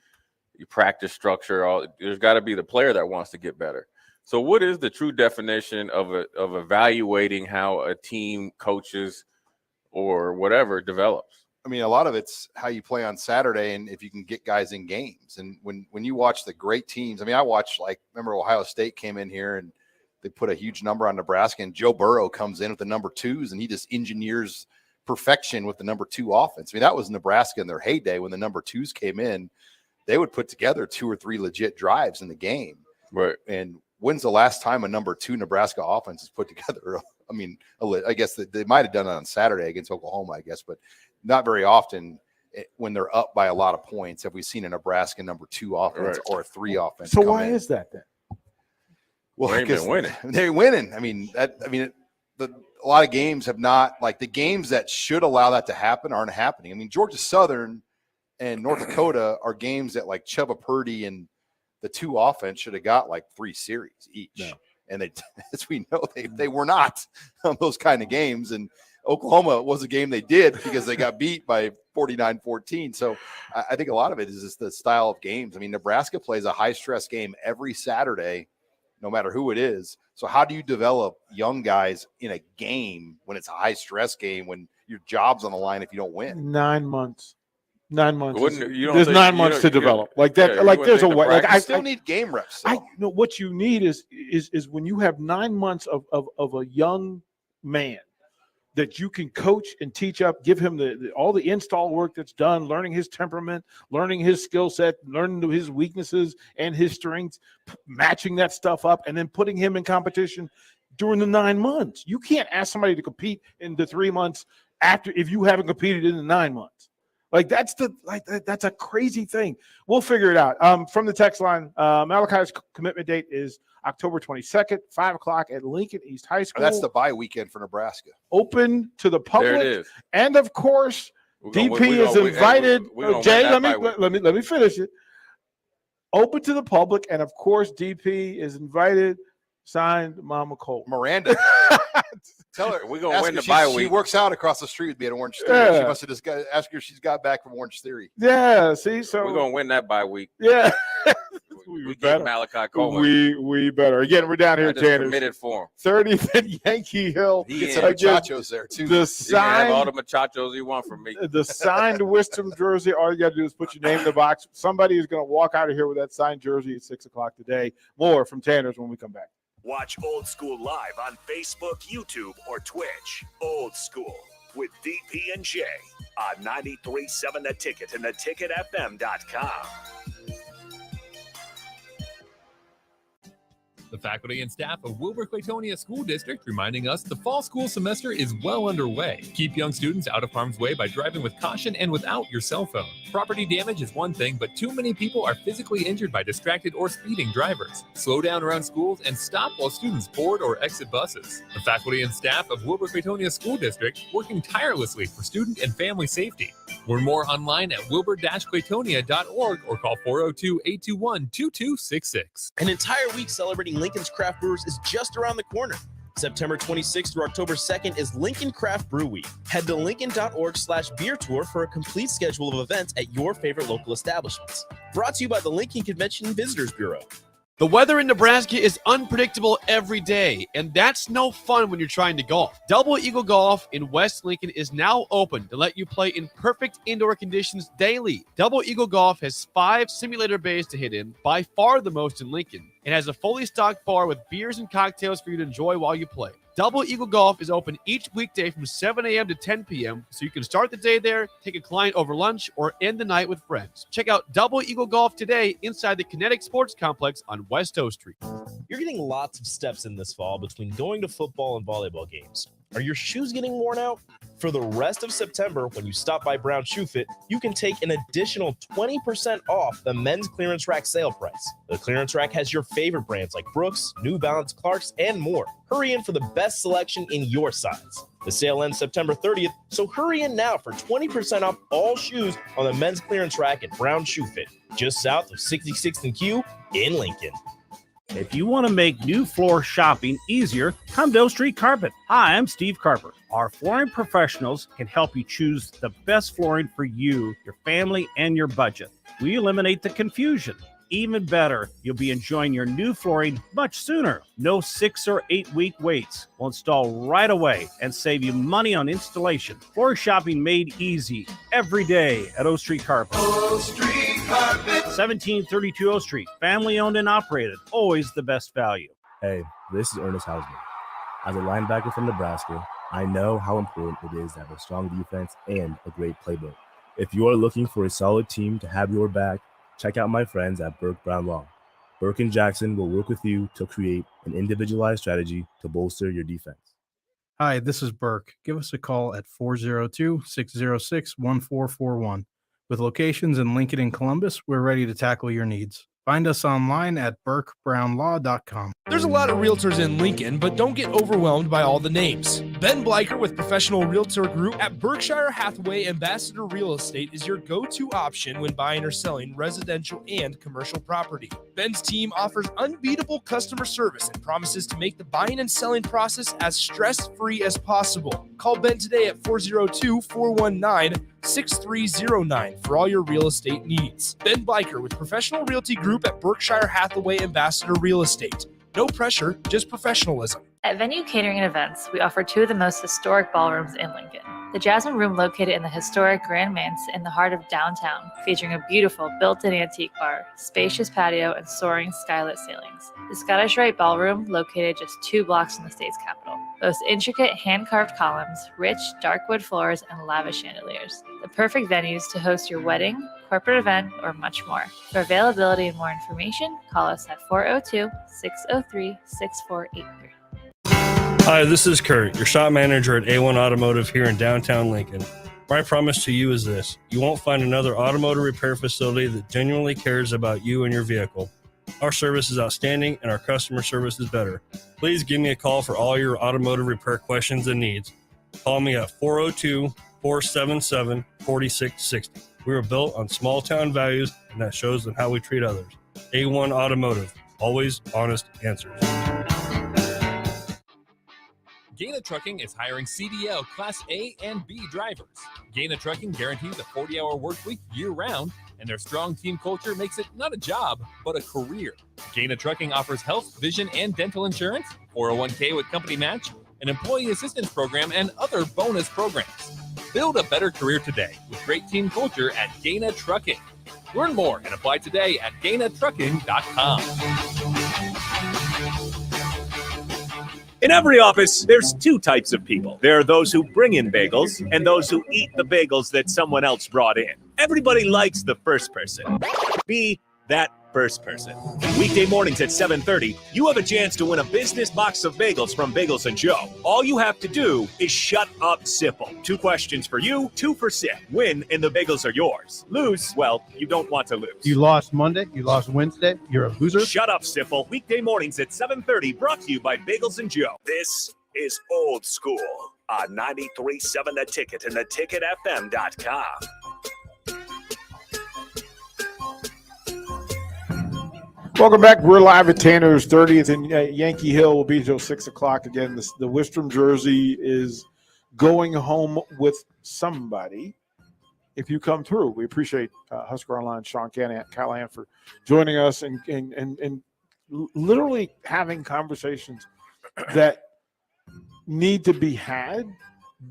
your practice structure. There's got to be the player that wants to get better. So what is the true definition of evaluating how a team coaches or whatever develops? I mean, a lot of it's how you play on Saturday and if you can get guys in games. And when you watch the great teams, I mean, I watched, remember Ohio State came in here and they put a huge number on Nebraska, and Joe Burrow comes in with the number 2s and he just engineers perfection with the number 2 offense. I mean, that was Nebraska in their heyday when the number 2s came in. They would put together 2 or 3 legit drives in the game. Right. And when's the last time a number 2 Nebraska offense is put together? I mean, I guess they might have done it on Saturday against Oklahoma, I guess, but not very often when they're up by a lot of points have we seen a Nebraska number 2 offense or a 3 offense. So why is that then? Well, they've been winning. They're winning. I mean, a lot of games have not, the games that should allow that to happen aren't happening. I mean, Georgia Southern and North Dakota are games that Chubba Purdy and the 2 offense should have got 3 series each. No. And they, as we know, they were not those kind of games. And Oklahoma was a game they did because they got beat by 49-14. So I think a lot of it is just the style of games. I mean, Nebraska plays a high-stress game every Saturday, no matter who it is. So how do you develop young guys in a game when it's a high-stress game, when your job's on the line if you don't win? 9 months. 9 months. There's 9 months to develop that. There's a way. I still need game reps. So. I know what you need is when you have 9 months of a young man that you can coach and teach up, give him all the install work that's done, learning his temperament, learning his skill set, learning his weaknesses and his strengths, matching that stuff up, and then putting him in competition during the 9 months. You can't ask somebody to compete in the 3 months after if you haven't competed in the 9 months. That's a crazy thing. We'll figure it out. From the text line, Malachi's commitment date is October 22nd, 5 o'clock at Lincoln East High School. That's the bye weekend for Nebraska. Open to the public. There it is. And of course, DP is invited. Jay, let me finish it. Open to the public, and of course, DP is invited. Signed, Mama Coleman. Miranda. Tell her we're gonna win the bye week. She works out across the street with me at Orange Theory. Yeah. She must have just ask her if she's got back from Orange Theory. Yeah, see, so we're gonna win that bye week. Yeah. we better. Malachi Coleman. We better. Again, we're down here at Tanner's. Committed for him. 30th and Yankee Hill. He gets some muchachos there too. The signed, have all the muchachos you want from me. The signed Wisdom jersey. All you got to do is put your name in the box. Somebody is going to walk out of here with that signed jersey at 6 o'clock today. More from Tanner's when we come back. Watch Old School live on Facebook, YouTube, or Twitch. Old School with DP and J on 93.7 The Ticket and theticketfm.com. The faculty and staff of Wilbur-Clatonia School District reminding us the fall school semester is well underway. Keep young students out of harm's way by driving with caution and without your cell phone. Property damage is one thing, but too many people are physically injured by distracted or speeding drivers. Slow down around schools and stop while students board or exit buses. The faculty and staff of Wilbur-Clatonia School District working tirelessly for student and family safety. Learn more online at wilbur-clatonia.org or call 402-821-2266. An entire week celebrating Lincoln's Craft Brewers is just around the corner. September 26th through October 2nd is Lincoln Craft Brew Week. Head to lincoln.org/beer tour for a complete schedule of events at your favorite local establishments. Brought to you by the Lincoln Convention and Visitors Bureau. The weather in Nebraska is unpredictable every day, and that's no fun when you're trying to golf. Double Eagle Golf in West Lincoln is now open to let you play in perfect indoor conditions daily. Double Eagle Golf has 5 simulator bays to hit in, by far the most in Lincoln. and has a fully stocked bar with beers and cocktails for you to enjoy while you play. Double Eagle Golf is open each weekday from 7 a.m. to 10 p.m., so you can start the day there, take a client over lunch, or end the night with friends. Check out Double Eagle Golf today inside the Kinetic Sports Complex on West O Street. You're getting lots of steps in this fall between going to football and volleyball games. Are your shoes getting worn out? For the rest of September, when you stop by Brown Shoe Fit, you can take an additional 20% off the men's clearance rack sale price. The clearance rack has your favorite brands like Brooks, New Balance, Clarks, and more. Hurry in for the best selection in your size. The sale ends September 30th, so hurry in now for 20% off all shoes on the men's clearance rack at Brown Shoe Fit, just south of 66th and Q in Lincoln. If you want to make new floor shopping easier, come to O Street Carpet. Hi, I'm Steve Carper. Our flooring professionals can help you choose the best flooring for you, your family, and your budget. We eliminate the confusion. Even better, you'll be enjoying your new flooring much sooner. No 6 or 8 week waits. We'll install right away and save you money on installation. Floor shopping made easy every day at O Street Carpet. O Street Carpet. 1732 O Street. Family owned and operated. Always the best value. Hey, this is Ernest Hausman. As a linebacker from Nebraska, I know how important it is to have a strong defense and a great playbook. If you are looking for a solid team to have your back, check out my friends at Burke Brown Law. Burke and Jackson will work with you to create an individualized strategy to bolster your defense. Hi, this is Burke. Give us a call at 402-606-1441. With locations in Lincoln and Columbus, we're ready to tackle your needs. Find us online at burkebrownlaw.com. There's a lot of realtors in Lincoln, but don't get overwhelmed by all the names. Ben Bleicher with Professional Realtor Group at Berkshire Hathaway Ambassador Real Estate is your go-to option when buying or selling residential and commercial property. Ben's team offers unbeatable customer service and promises to make the buying and selling process as stress-free as possible. Call Ben today at 402-419-6309 for all your real estate needs. Ben Bleicher with Professional Realty Group at Berkshire Hathaway Ambassador Real Estate. No pressure, just professionalism. At Venue Catering and Events, we offer two of the most historic ballrooms in Lincoln. The Jasmine Room, located in the historic Grand Manse in the heart of downtown, featuring a beautiful built-in antique bar, spacious patio, and soaring skylit ceilings. The Scottish Rite Ballroom, located just 2 blocks from the state's capital, boasts intricate hand-carved columns, rich dark wood floors, and lavish chandeliers. The perfect venues to host your wedding, corporate event, or much more. For availability and more information, call us at 402-603-6483. Hi, this is Kurt, your shop manager at A1 Automotive here in downtown Lincoln. My promise to you is this: you won't find another automotive repair facility that genuinely cares about you and your vehicle. Our service is outstanding and our customer service is better. Please give me a call for all your automotive repair questions and needs. Call me at 402-477-4660. We were built on small town values, and that shows in how we treat others. A1 Automotive, always honest answers. Gaina Trucking is hiring CDL Class A and B drivers. Gaina Trucking guarantees a 40-hour work week year-round, and their strong team culture makes it not a job, but a career. Gaina Trucking offers health, vision, and dental insurance, 401k with company match, an employee assistance program, and other bonus programs. Build a better career today with great team culture at Gaina Trucking. Learn more and apply today at GainaTrucking.com. In every office, there's 2 types of people. There are those who bring in bagels and those who eat the bagels that someone else brought in. Everybody likes the first person. Be that first person. Weekday mornings at 7:30, you have a chance to win a business box of bagels from Bagels & Joe. All you have to do is shut up, Sipple. 2 questions for you, 2 for Sip. Win and the bagels are yours. Lose, well, you don't want to lose. You lost Monday, you lost Wednesday, you're a loser. Shut up, Sipple. Weekday mornings at 7:30, brought to you by Bagels & Joe. This is Old School on 93.7 The Ticket and theticketfm.com. Welcome back. We're live at Tanner's 30th and Yankee Hill. Will be until 6 o'clock again. The Wistrom jersey is going home with somebody. If you come through, we appreciate Husker Online, Sean Callahan for joining us and literally having conversations that need to be had,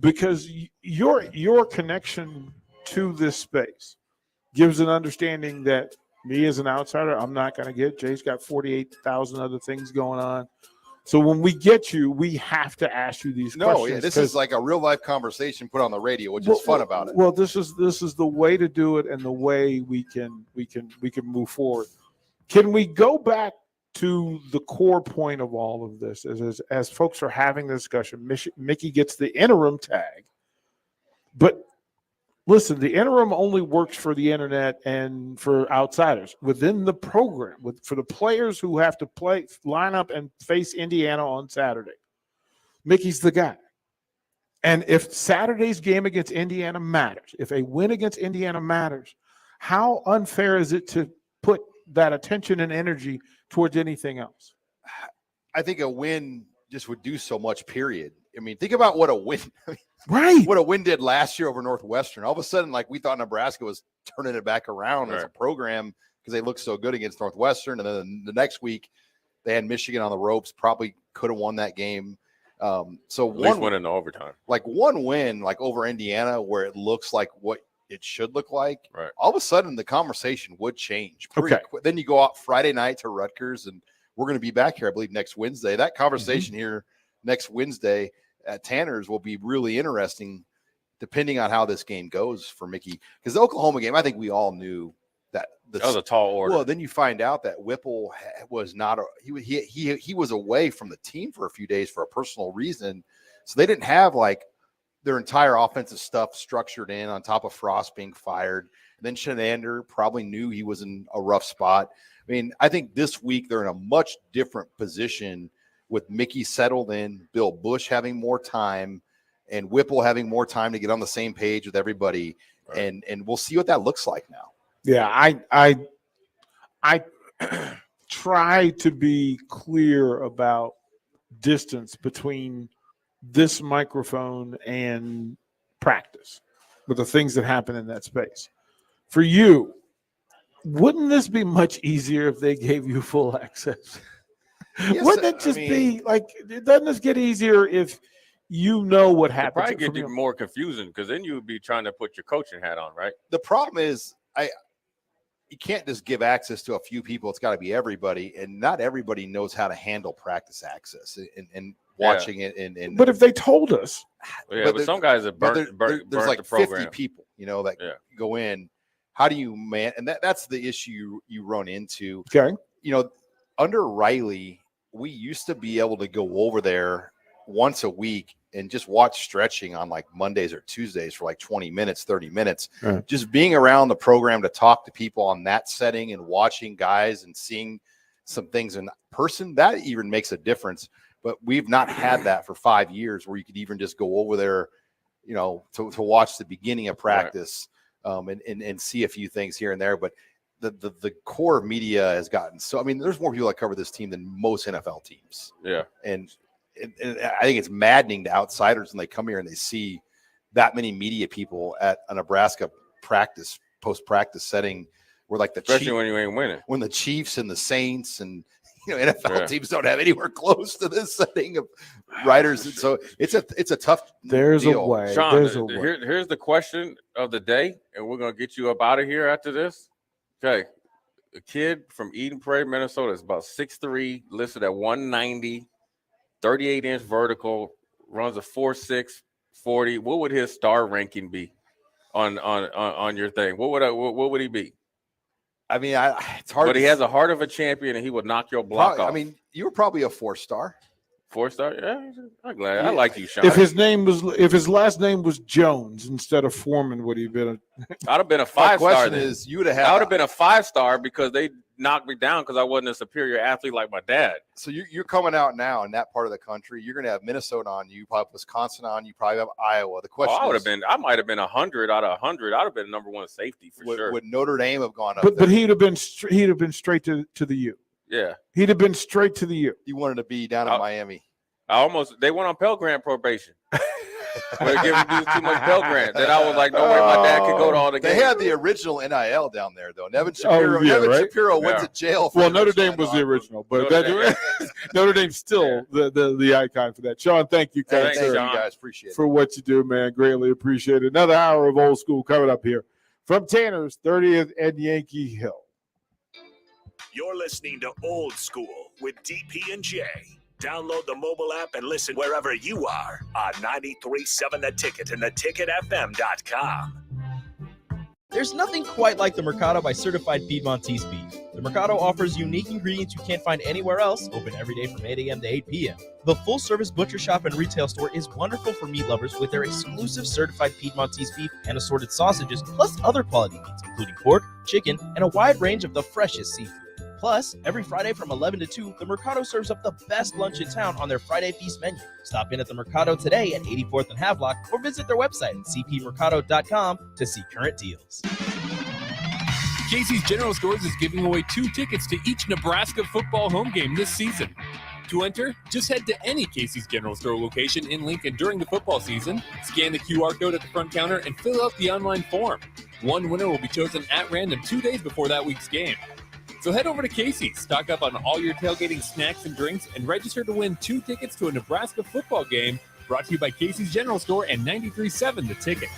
because your connection to this space gives an understanding that Me as an outsider, I'm not going to get. Jay's got 48,000 other things going on. So when we get you, we have to ask you these questions. Yeah, this is like a real life conversation put on the radio, which is fun about it. Well, this is the way to do it, and the way we can move forward. Can we go back to the core point of all of this? As folks are having the discussion, Mickey gets the interim tag, but listen, the interim only works for the internet and for outsiders within the program. For the players who have to line up and face Indiana on Saturday, Mickey's the guy. And if Saturday's game against Indiana matters, if a win against Indiana matters, how unfair is it to put that attention and energy towards anything else? I think a win just would do so much, period. I mean, think about what a win right. What a win did last year over Northwestern. All of a sudden, like, we thought Nebraska was turning it back around as a program because they looked so good against Northwestern. And then the next week they had Michigan on the ropes, probably could have won that game. So at least win in overtime. Like one win, like over Indiana, where it looks like what it should look like. Right. All of a sudden the conversation would change. Okay. Then you go out Friday night to Rutgers, and we're going to be back here, I believe, next Wednesday. That conversation here next Wednesday at Tanner's will be really interesting, depending on how this game goes for Mickey. Because the Oklahoma game, I think we all knew that was a tall order. Well, then you find out that Whipple was not he was away from the team for a few days for a personal reason, so they didn't have like their entire offensive stuff structured in on top of Frost being fired. And then Shenander probably knew he was in a rough spot. I mean, I think this week they're in a much different position with Mickey settled in, Bill Bush having more time, and Whipple having more time to get on the same page with everybody. Right. And we'll see what that looks like now. Yeah, I try to be clear about distance between this microphone and practice with the things that happen in that space. For you, wouldn't this be much easier if they gave you full access? Yes, wouldn't it just be like, doesn't this get easier if you know what happens? Probably get you more confusing because then you would be trying to put your coaching hat on, right? The problem is you can't just give access to a few people. It's got to be everybody, and not everybody knows how to handle practice access and watching it. And but if they told us, but some guys have burnt there's like the program. 50 people, that go in. How do you man? And that's the issue you run into. Okay, under Riley, we used to be able to go over there once a week and just watch stretching on like Mondays or Tuesdays for like 20 minutes, 30 minutes, just being around the program to talk to people on that setting and watching guys and seeing some things in person. That even makes a difference. But we've not had that for 5 years where you could even just go over there, to watch the beginning of practice and see a few things here and there. But the core media has gotten there's more people that cover this team than most NFL teams. Yeah. And I think it's maddening to outsiders when they come here and they see that many media people at a Nebraska post-practice setting where like especially when you ain't winning. When the Chiefs and the Saints and NFL teams don't have anywhere close to this setting of writers. And so it's a tough There's deal. a way. Sean, There's a way. Here's the question of the day, and we're gonna get you up out of here after this. Okay. A kid from Eden Prairie, Minnesota is about 6'3", listed at 190. 38-inch vertical, runs a 4.6 40. What would his star ranking be on your thing? What would he be? I mean, it's hard. But he has a heart of a champion, and he would knock your block off. I mean, you were probably a 4-star. 4-star? Yeah, I'm glad. I like you, Sean. If his last name was Jones instead of Foreman, would he have been I'd have been a 5-star. Question is, you would have. I would have been a 5-star because they knocked me down because I wasn't a superior athlete like my dad. So you're coming out now in that part of the country. You're going to have Minnesota on you, probably Wisconsin on you, probably have Iowa. The question I might have been 100 out of 100. I'd have been number one safety for sure. Would Notre Dame have gone up? But he'd have been straight to the U. Yeah, he'd have been straight to the U. You wanted to be down in Miami. They went on Pell Grant probation. We're giving dudes too much Pell Grant. Then I was like, no way, my dad could go to all the games. They had the original NIL down there, though. Nevin Shapiro, Shapiro went to jail. Well, Notre Dame was the original, but Notre Dame's still the icon for that. Sean, thank you, thank you guys. Appreciate it for what you do, man. Greatly appreciate it. Another hour of Old School coming up here from Tanner's 30th and Yankee Hill. You're listening to Old School with DP and J. Download the mobile app and listen wherever you are on 93.7 The Ticket and theticketfm.com. There's nothing quite like the Mercado by Certified Piedmontese beef. The Mercado offers unique ingredients you can't find anywhere else, open every day from 8 a.m. to 8 p.m. The full-service butcher shop and retail store is wonderful for meat lovers with their exclusive certified Piedmontese beef and assorted sausages, plus other quality meats, including pork, chicken, and a wide range of the freshest seafood. Plus, every Friday from 11 to 2, the Mercado serves up the best lunch in town on their Friday Feast menu. Stop in at the Mercado today at 84th and Havelock or visit their website at cpmercado.com to see current deals. Casey's General Stores is giving away 2 tickets to each Nebraska football home game this season. To enter, just head to any Casey's General Store location in Lincoln during the football season, scan the QR code at the front counter, and fill out the online form. One winner will be chosen at random 2 days before that week's game. So head over to Casey's, stock up on all your tailgating snacks and drinks, and register to win 2 tickets to a Nebraska football game, brought to you by Casey's General Store and 93.7 The Ticket.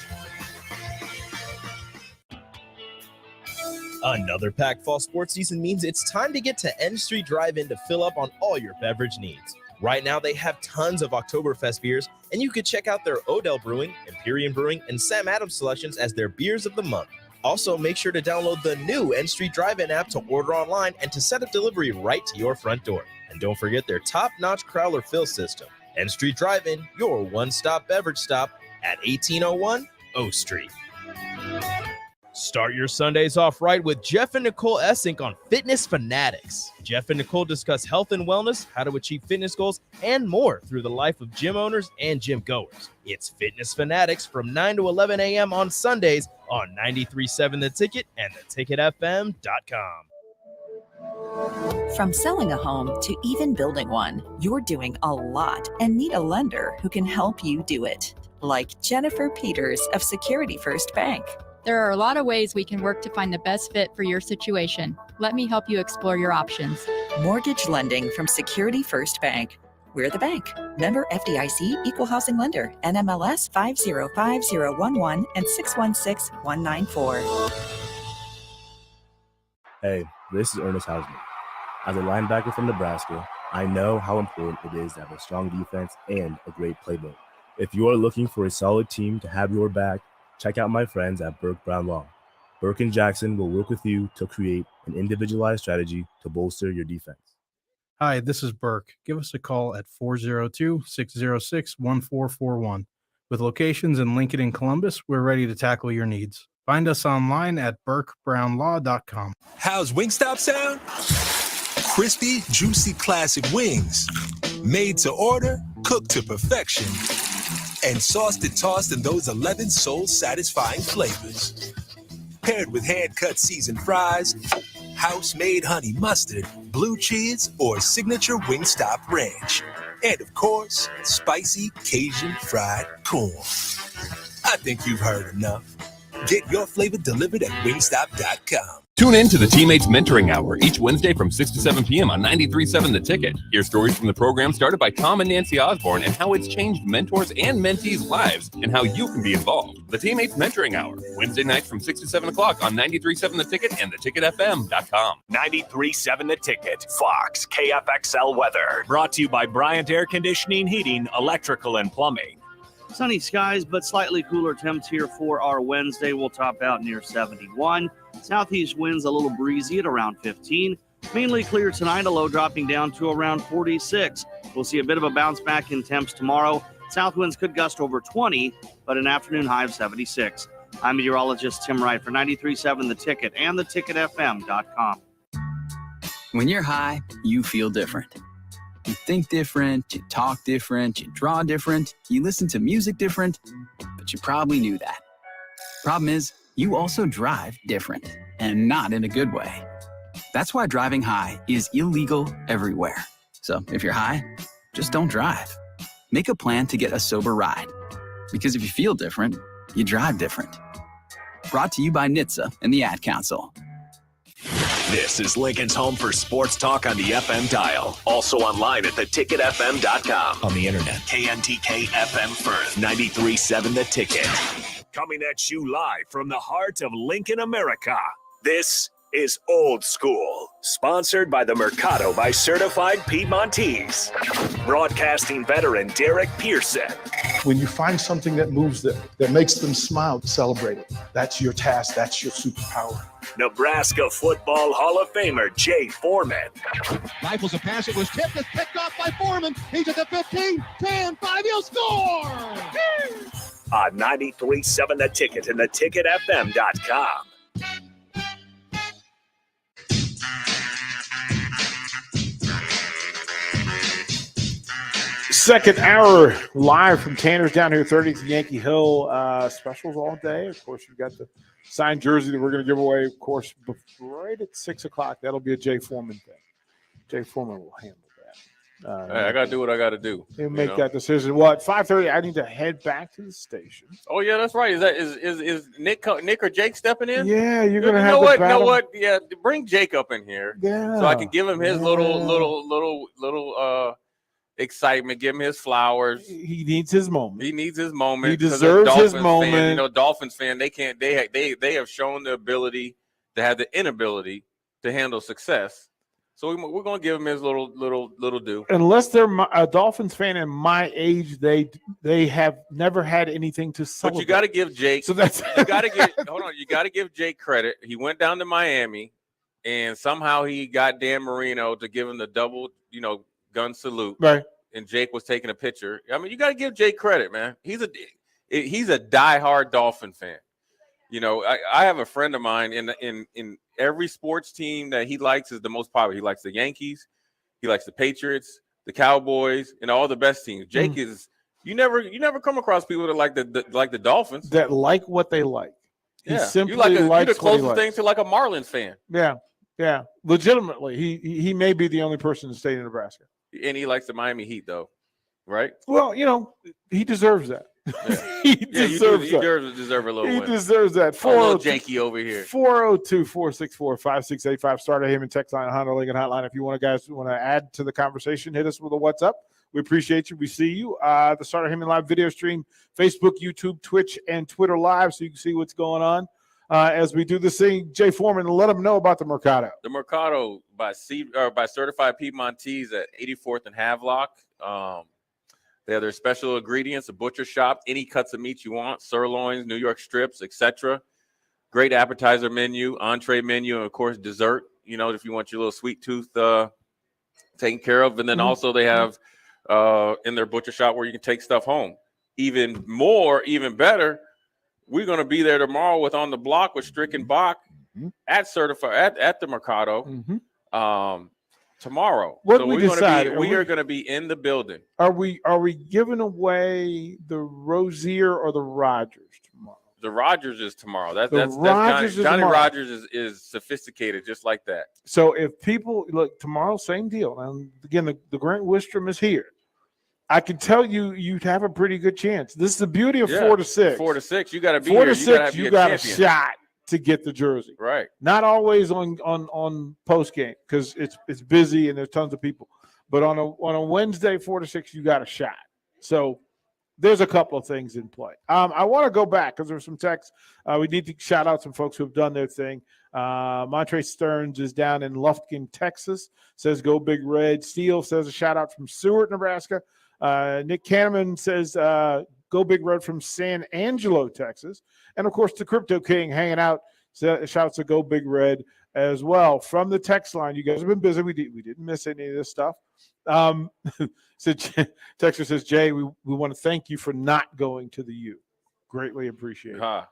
Another packed fall sports season means it's time to get to N Street Drive-In to fill up on all your beverage needs. Right now, they have tons of Oktoberfest beers, and you could check out their Odell Brewing, Imperium Brewing, and Sam Adams selections as their beers of the month. Also, make sure to download the new N Street Drive-In app to order online and to set up delivery right to your front door. And don't forget their top-notch crowler fill system. N Street Drive-In, your one-stop beverage stop at 1801 O Street. Start your Sundays off right with Jeff and Nicole Essink on Fitness Fanatics. Jeff and Nicole discuss health and wellness, how to achieve fitness goals, and more through the life of gym owners and gym goers. It's Fitness Fanatics from 9 to 11 a.m. on Sundays on 93.7 The Ticket and theticketfm.com. From selling a home to even building one, you're doing a lot and need a lender who can help you do it. Like Jennifer Peters of Security First Bank. There are a lot of ways we can work to find the best fit for your situation. Let me help you explore your options. Mortgage lending from Security First Bank. We're the bank. Member FDIC, Equal Housing Lender, NMLS 505011 and 616194. Hey, this is Ernest Hausman. As a linebacker from Nebraska, I know how important it is to have a strong defense and a great playbook. If you are looking for a solid team to have your back, check out my friends at Burke Brown Law. Burke and Jackson will work with you to create an individualized strategy to bolster your defense. Hi, this is Burke. Give us a call at 402-606-1441. With locations in Lincoln and Columbus, we're ready to tackle your needs. Find us online at burkebrownlaw.com. How's Wingstop sound? Crispy, juicy classic wings. Made to order, cooked to perfection. And sauced and tossed in those 11 soul-satisfying flavors. Paired with hand-cut seasoned fries, house-made honey mustard, blue cheese, or signature Wingstop ranch. And, of course, spicy Cajun fried corn. I think you've heard enough. Get your flavor delivered at wingstop.com. Tune in to the Teammates Mentoring Hour each Wednesday from 6 to 7 p.m. on 93.7 The Ticket. Hear stories from the program started by Tom and Nancy Osborne and how it's changed mentors and mentees' lives and how you can be involved. The Teammates Mentoring Hour, Wednesday nights from 6 to 7 o'clock on 93.7 The Ticket and theticketfm.com. 93.7 The Ticket, Fox, KFXL weather. Brought to you by Bryant Air Conditioning, Heating, Electrical, and Plumbing. Sunny skies, but slightly cooler temps here for our Wednesday. We'll top out near 71. Southeast winds a little breezy at around 15. Mainly clear tonight, a low dropping down to around 46. We'll see a bit of a bounce back in temps tomorrow. South winds could gust over 20, but an afternoon high of 76. I'm meteorologist Tim Wright for 93.7 The Ticket and theticketfm.com. When you're high, you feel different. You think different, you talk different, you draw different, you listen to music different, but you probably knew that. Problem is, you also drive different, and not in a good way. That's why driving high is illegal everywhere. So if you're high, just don't drive. Make a plan to get a sober ride. Because if you feel different, you drive different. Brought to you by NHTSA and the Ad Council. This is Lincoln's home for sports talk on the FM dial. Also online at theticketfm.com. On the internet. KNTK FM Firth, 93.7 The Ticket. Coming at you live from the heart of Lincoln, America. This is Old School, sponsored by the Mercado by Certified Piedmontese. Broadcasting veteran Derek Pearson. When you find something that moves them, that makes them smile, celebrate it. That's your task. That's your superpower. Nebraska Football Hall of Famer Jay Foreman. Rifles a pass. It was tipped. It's picked off by Foreman. He's at the 15, 10, 5. He'll score! On 93.7 The Ticket and theticketfm.com. Second hour live from Tanner's down here, 30th Yankee Hill. Specials all day. Of course, we've got the signed jersey that we're going to give away, of course, right at 6 o'clock. That'll be a Jay Foreman thing. Jay Foreman will handle that. Hey, I got to do what I got to do. He'll make that decision. What, 5:30, I need to head back to the station. Oh, yeah, that's right. Is Nick or Jake stepping in? Yeah, you're going to have what? battle. You know what? Yeah, bring Jake up in here. Yeah. So I can give him his little excitement, give him his flowers. He needs his moment. He needs his moment. He deserves his moment. Fan, you know, Dolphins fan, they can't. They have shown the ability to have the inability to handle success. So we're going to give him his little due. Unless they're a Dolphins fan and my age, they have never had anything to celebrate. But you got to give Jake. So that's you got to get. Hold on, you got to give Jake credit. He went down to Miami, and somehow he got Dan Marino to give him the double, gun salute. Right. And Jake was taking a picture. I mean, you got to give Jake credit, man. He's a diehard Dolphin fan. I have a friend of mine in every sports team that he likes is the most popular. He likes the Yankees, he likes the Patriots, the Cowboys, and all the best teams. Jake is you never come across people that like the Dolphins that like what they like. Yeah, he simply you're likes the closest what he thing to like a Marlins fan. Yeah. Legitimately, he may be the only person in the state of Nebraska. And he likes the Miami Heat, though, right? Well, he deserves that. Yeah. He deserves that. He deserves a little He win. deserves that. A little janky over here. 402-464-5685. Start a Heyman text line, Honda Lincoln hotline. If you want to add to the conversation, hit us with a what's up. We appreciate you. We see you. The Starter Heyman Live video stream, Facebook, YouTube, Twitch, and Twitter Live, so you can see what's going on as we do this thing. Jay Foreman, let them know about the Mercado. The Mercado by Certified Piedmontese at 84th and Havelock. They have their special ingredients, a butcher shop, any cuts of meat you want, sirloins, New York strips, etc. Great appetizer menu, entree menu, and of course dessert. If you want your little sweet tooth taken care of, and then also they have in their butcher shop where you can take stuff home. Even better. We're going to be there tomorrow with On the Block with Strick and Bach at the Mercado tomorrow. What so we we're decided, we are going to be in the building. Are we giving away the Rozier or the Rogers tomorrow? The Rogers is tomorrow. That's Rogers Johnny tomorrow. Rogers is sophisticated just like that. So if people look tomorrow, same deal. And again, the Grant Wistrom is here. I can tell you'd have a pretty good chance. This is the beauty of 4 to 6. 4 to 6, you got to be 4 here. to 6, you got a shot to get the jersey. Right. Not always on post game because it's busy and there's tons of people. But on a Wednesday, 4 to 6, you got a shot. So there's a couple of things in play. I want to go back because there's some texts. We need to shout out some folks who have done their thing. Montre Stearns is down in Lufkin, Texas. Says go Big Red. Steele says a shout out from Seward, Nebraska. Nick Kahneman says go Big Red from San Angelo, Texas. And, of course, the Crypto King hanging out. Shouts to go Big Red as well. From the text line, you guys have been busy. We didn't miss any of this stuff. So Texter says, Jay, we want to thank you for not going to the U. Greatly appreciate it. I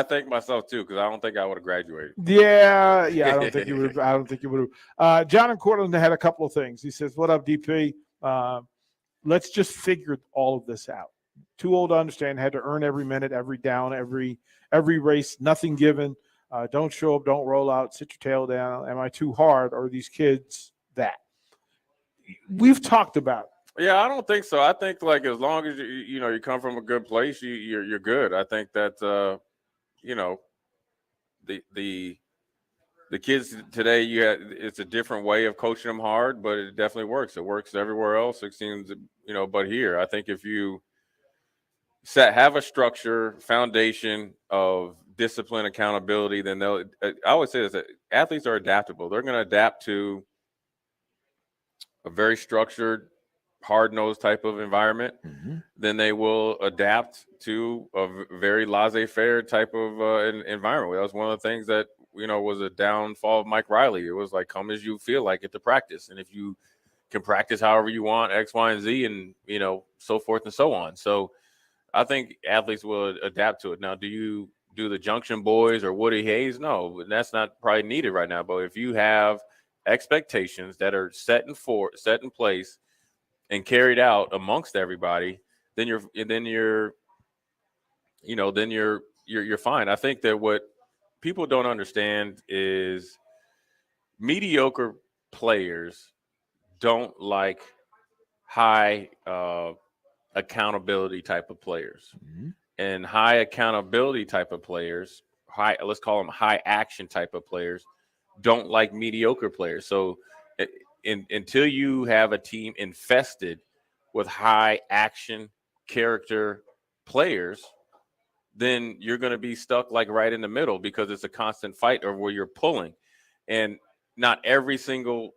thank myself too because I don't think I would have graduated. Yeah, I don't think you would. I don't think you would have. John in Cortland had a couple of things. He says, "What up, DP? Let's just figure all of this out. Too old to understand. Had to earn every minute, every down, every race. Nothing given. Don't show up. Don't roll out. Sit your tail down. Am I too hard? Or are these kids that?" We've talked about it. Yeah, I don't think so. I think like as long as you come from a good place, you're good. I think that the kids today, it's a different way of coaching them hard, but it definitely works. It works everywhere else. It seems, but here, I think if you have a structure, foundation of discipline, accountability, then I always say this, that athletes are adaptable. They're going to adapt to a very structured, hard-nosed type of environment. Then they will adapt to a very laissez-faire type of environment. That was one of the things that, was a downfall of Mike Riley. It was like, come as you feel like it to practice. And if you can practice however you want, X, Y, and Z, and, so forth and so on. So I think athletes will adapt to it. Now, do you do the Junction Boys or Woody Hayes? No, that's not probably needed right now. But if you have expectations that are set in place and carried out amongst everybody, then you're fine. I think that what people don't understand is mediocre players don't like high accountability type of players. And high accountability type of players, let's call them high action type of players, don't like mediocre players. So until you have a team infested with high action character players, then you're going to be stuck like right in the middle, because it's a constant fight or where you're pulling. And not every single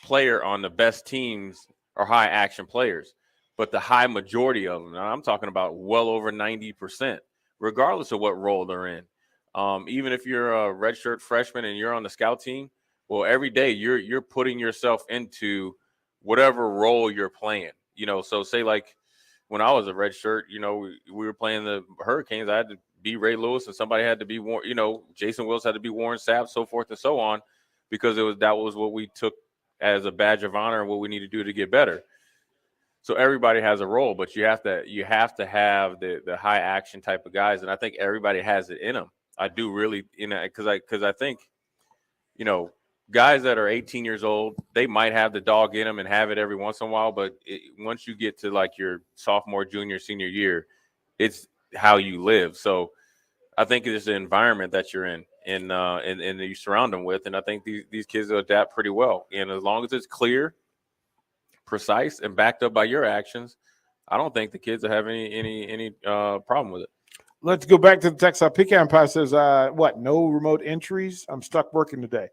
player on the best teams are high action players, but the high majority of them, and I'm talking about well over 90%, regardless of what role they're in. Even if you're a redshirt freshman and you're on the scout team, well, every day you're putting yourself into whatever role you're playing. So say like when I was a redshirt, we were playing the Hurricanes. I had to be Ray Lewis, and somebody had to be Jason Wills had to be Warren Sapp, so forth and so on, because that was what we took as a badge of honor and what we need to do to get better. So everybody has a role, but you have to have the high action type of guys, and I think everybody has it in them. I do really, because I think, guys that are 18 years old, they might have the dog in them and have it every once in a while, but once you get to like your sophomore, junior, senior year, it's how you live. So I think it's the environment that you're in and you surround them with, and I think these kids will adapt pretty well. And as long as it's clear, precise, and backed up by your actions, I don't think the kids will have any problem with it. Let's go back to the text. Pecan Pie says, no remote entries? I'm stuck working today.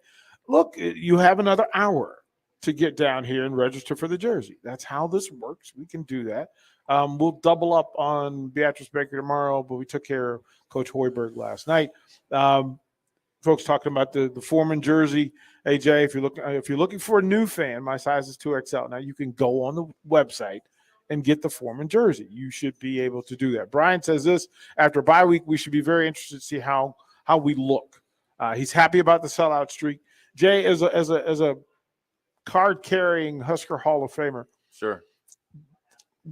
Look, you have another hour to get down here and register for the jersey. That's how this works. We can do that. We'll double up on Beatrice Baker tomorrow, but we took care of Coach Hoiberg last night. Folks talking about the Foreman jersey. AJ, if you're looking for a new fan, my size is 2XL. Now you can go on the website and get the Foreman jersey. You should be able to do that. Brian says this: after bye week, we should be very interested to see how we look. He's happy about the sellout streak. Jay, as a card-carrying Husker Hall of Famer, sure.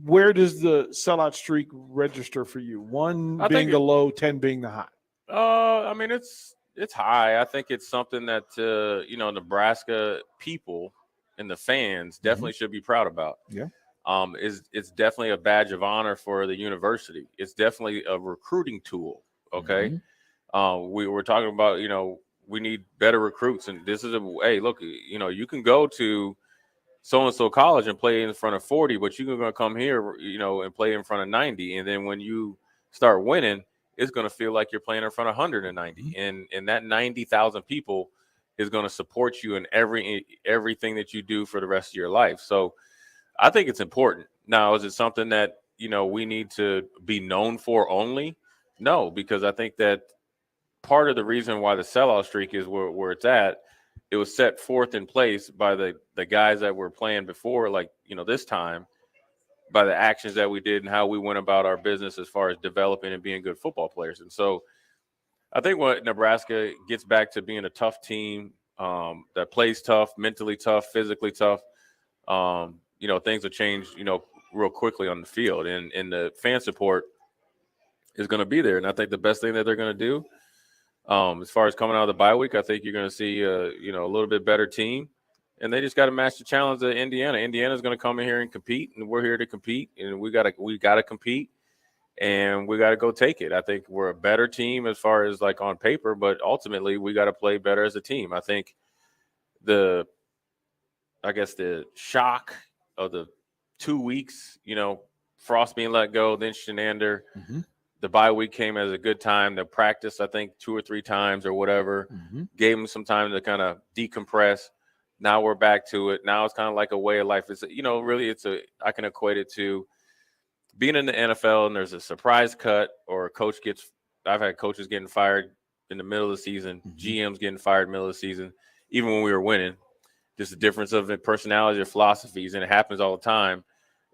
Where does the sellout streak register for you? 1 being the low, 10 being the high. I mean, it's high. I think it's something that Nebraska people and the fans definitely should be proud about. Yeah. It's definitely a badge of honor for the university. It's definitely a recruiting tool. Okay. We were talking about, we need better recruits, and this is hey, look, you can go to so-and-so college and play in front of 40, but you're going to come here, and play in front of 90. And then when you start winning, it's going to feel like you're playing in front of 190. And that 90,000 people is going to support you in everything that you do for the rest of your life. So I think it's important. Now, is it something that, we need to be known for only? No, because I think that part of the reason why the sellout streak is where it's at, it was set forth in place by the guys that were playing before, like, this time, by the actions that we did and how we went about our business as far as developing and being good football players. And so I think what Nebraska gets back to being a tough team that plays tough, mentally tough, physically tough, things will change, real quickly on the field, and the fan support is going to be there. And I think the best thing that they're going to do, as far as coming out of the bye week, I think you're going to see a little bit better team, and they just got to match the challenge of Indiana. Indiana's going to come in here and compete, and we're here to compete, and we got to compete, and we got to go take it. I think we're a better team as far as like on paper, but ultimately we got to play better as a team. I think the shock of the 2 weeks, Frost being let go, then Shenander, the bye week came as a good time to practice, I think 2 or 3 times or whatever, gave them some time to kind of decompress. Now we're back to it. Now it's kind of like a way of life. It's, really I can equate it to being in the NFL and there's a surprise cut or a coach I've had coaches getting fired in the middle of the season, GMs getting fired in the middle of the season, even when we were winning. Just the difference of the personality or philosophies, and it happens all the time.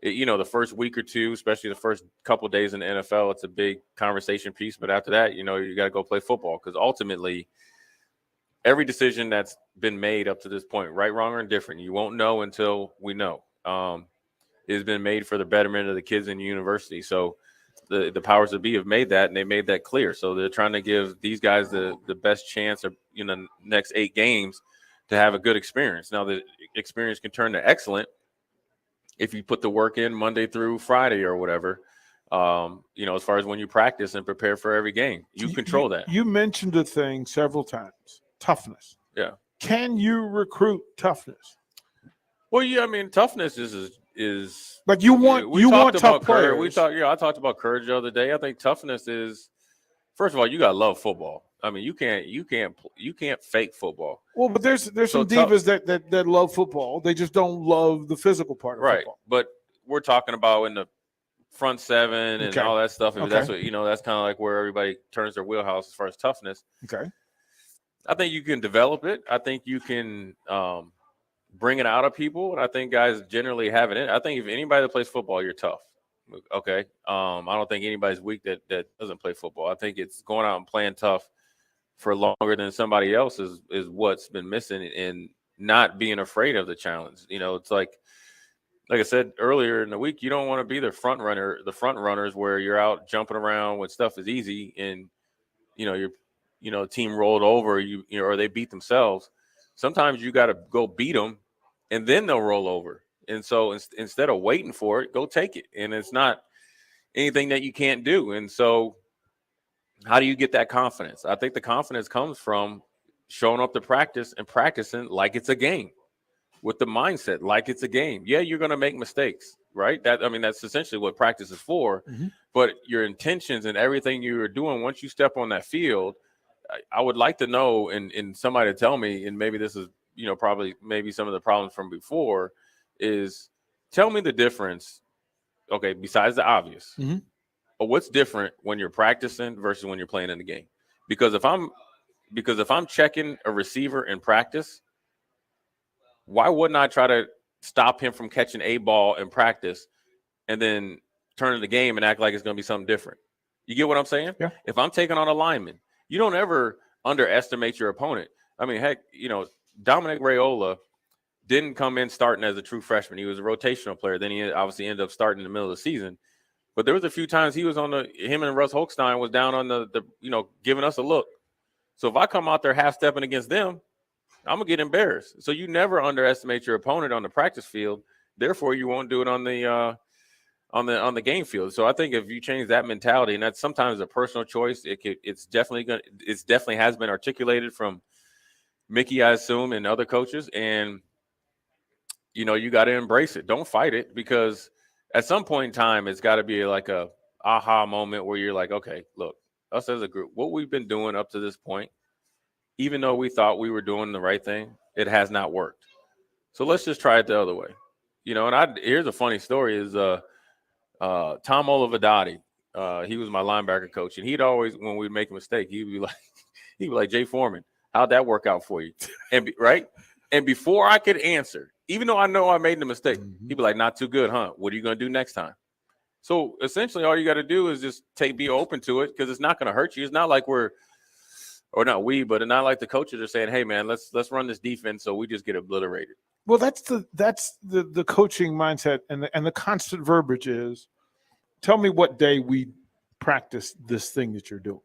The first week or two, especially the first couple of days in the NFL, it's a big conversation piece. But after that, you got to go play football because ultimately every decision that's been made up to this point, right, wrong, or indifferent, you won't know until we know, has been made for the betterment of the kids in the university. So the powers that be have made that, and they made that clear. So they're trying to give these guys the best chance of next 8 games to have a good experience. Now the experience can turn to excellent if you put the work in Monday through Friday or whatever. As far as when you practice and prepare for every game, you control that. You mentioned a thing several times: toughness. Yeah. Can you recruit toughness? Well, yeah. I mean, toughness is like you want tough players. I talked about courage the other day. I think toughness is, first of all, you gotta love football. I mean, you can't fake football. Well, but there's some divas that love football. They just don't love the physical part of football. But we're talking about in the front 7 and all that stuff. If that's what that's kind of like where everybody turns their wheelhouse as far as toughness. Okay. I think you can develop it. I think you can bring it out of people, and I think guys generally have it in. I think if anybody that plays football, you're tough. Okay. I don't think anybody's weak that doesn't play football. I think it's going out and playing tough for longer than somebody else is what's been missing, and not being afraid of the challenge. It's like I said earlier in the week, you don't want to be the front runners where you're out jumping around when stuff is easy and your team rolled over or they beat themselves. Sometimes you got to go beat them and then they'll roll over. And so instead of waiting for it, go take it. And it's not anything that you can't do. And so how do you get that confidence? I think the confidence comes from showing up to practice and practicing like it's a game, with the mindset like it's a game. Yeah, you're going to make mistakes, right? That's essentially what practice is for. But your intentions and everything you're doing once you step on that field, I would like to know, and somebody to tell me, and maybe this is, probably maybe some of the problems from before, is tell me the difference. Okay, besides the obvious. But what's different when you're practicing versus when you're playing in the game? Because if I'm checking a receiver in practice, why wouldn't I try to stop him from catching a ball in practice and then turn in the game and act like it's going to be something different? You get what I'm saying? Yeah. If I'm taking on a lineman, you don't ever underestimate your opponent. I mean, heck, Dominic Raiola didn't come in starting as a true freshman. He was a rotational player. Then he obviously ended up starting in the middle of the season. But there was a few times he was him and Russ Holstein was down on the giving us a look. So if I come out there half stepping against them, I'm gonna get embarrassed. So you never underestimate your opponent on the practice field. Therefore, you won't do it on the game field. So I think if you change that mentality, and that's sometimes a personal choice, it's definitely has been articulated from Mickey, I assume, and other coaches. And you got to embrace it. Don't fight it, because at some point in time, it's got to be like a aha moment where you're like, okay, look, us as a group, what we've been doing up to this point, even though we thought we were doing the right thing, it has not worked. So let's just try it the other way. And here's a funny story is Tom Olivadotti. He was my linebacker coach, and he'd always, when we'd make a mistake, he'd be like, Jay Foreman, how'd that work out for you? And before I could answer, even though I know I made the mistake, he'd be like, not too good, huh? What are you going to do next time? So essentially all you got to do is just be open to it, because it's not going to hurt you. It's not like but not like the coaches are saying, hey man, let's run this defense so we just get obliterated. Well, that's the coaching mindset, and the constant verbiage is, tell me what day we practice this thing that you're doing.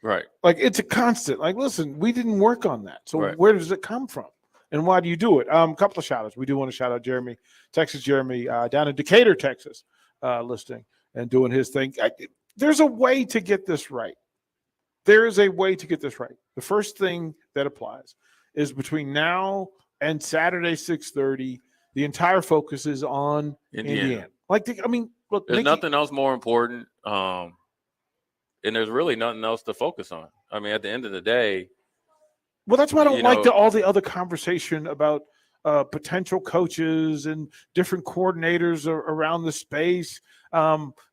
Right. Like, it's a constant. Like, listen, we didn't work on that. So right. Where does it come from? And why do you do it? A couple of shout outs. We do want to shout out Jeremy down in Decatur, Texas, listening and doing his thing. There's a way to get this right. There is a way to get this right. The first thing that applies is between now and Saturday, 6:30, the entire focus is on Indiana. Look, there's nothing else more important. and there's really nothing else to focus on. I mean, at the end of the day. Well, that's why I don't like all the other conversation about potential coaches and different coordinators around the space,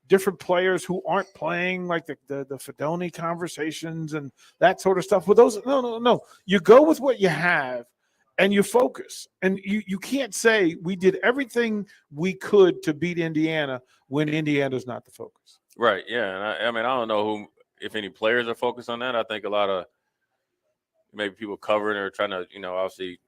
different players who aren't playing, like the Fedoni conversations and that sort of stuff. Well, no. You go with what you have and you focus. And you can't say we did everything we could to beat Indiana when Indiana's not the focus. Right, yeah. And I mean, I don't know if any players are focused on that. I think a lot of maybe people covering or trying to, obviously.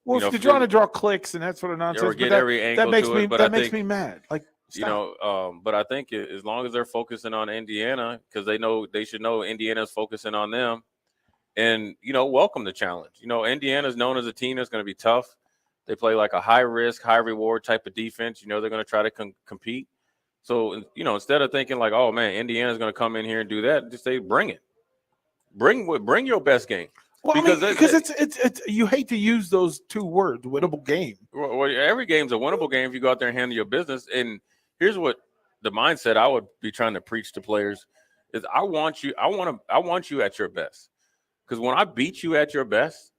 Well, if you're trying to draw clicks and that sort of nonsense, or get every angle to it, but that makes me mad. Like, stop. But I think as long as they're focusing on Indiana, because they should know Indiana's focusing on them, and welcome the challenge. Indiana's known as a team that's going to be tough. They play like a high risk, high reward type of defense. They're going to try to compete. So instead of thinking like, oh man, Indiana's going to come in here and do that, just say bring it, bring your best game. Well, because it's you hate to use those two words, winnable game. Well, every game's a winnable game if you go out there and handle your business. And here's what the mindset I would be trying to preach to players is: I want you at your best. Because when I beat you at your best,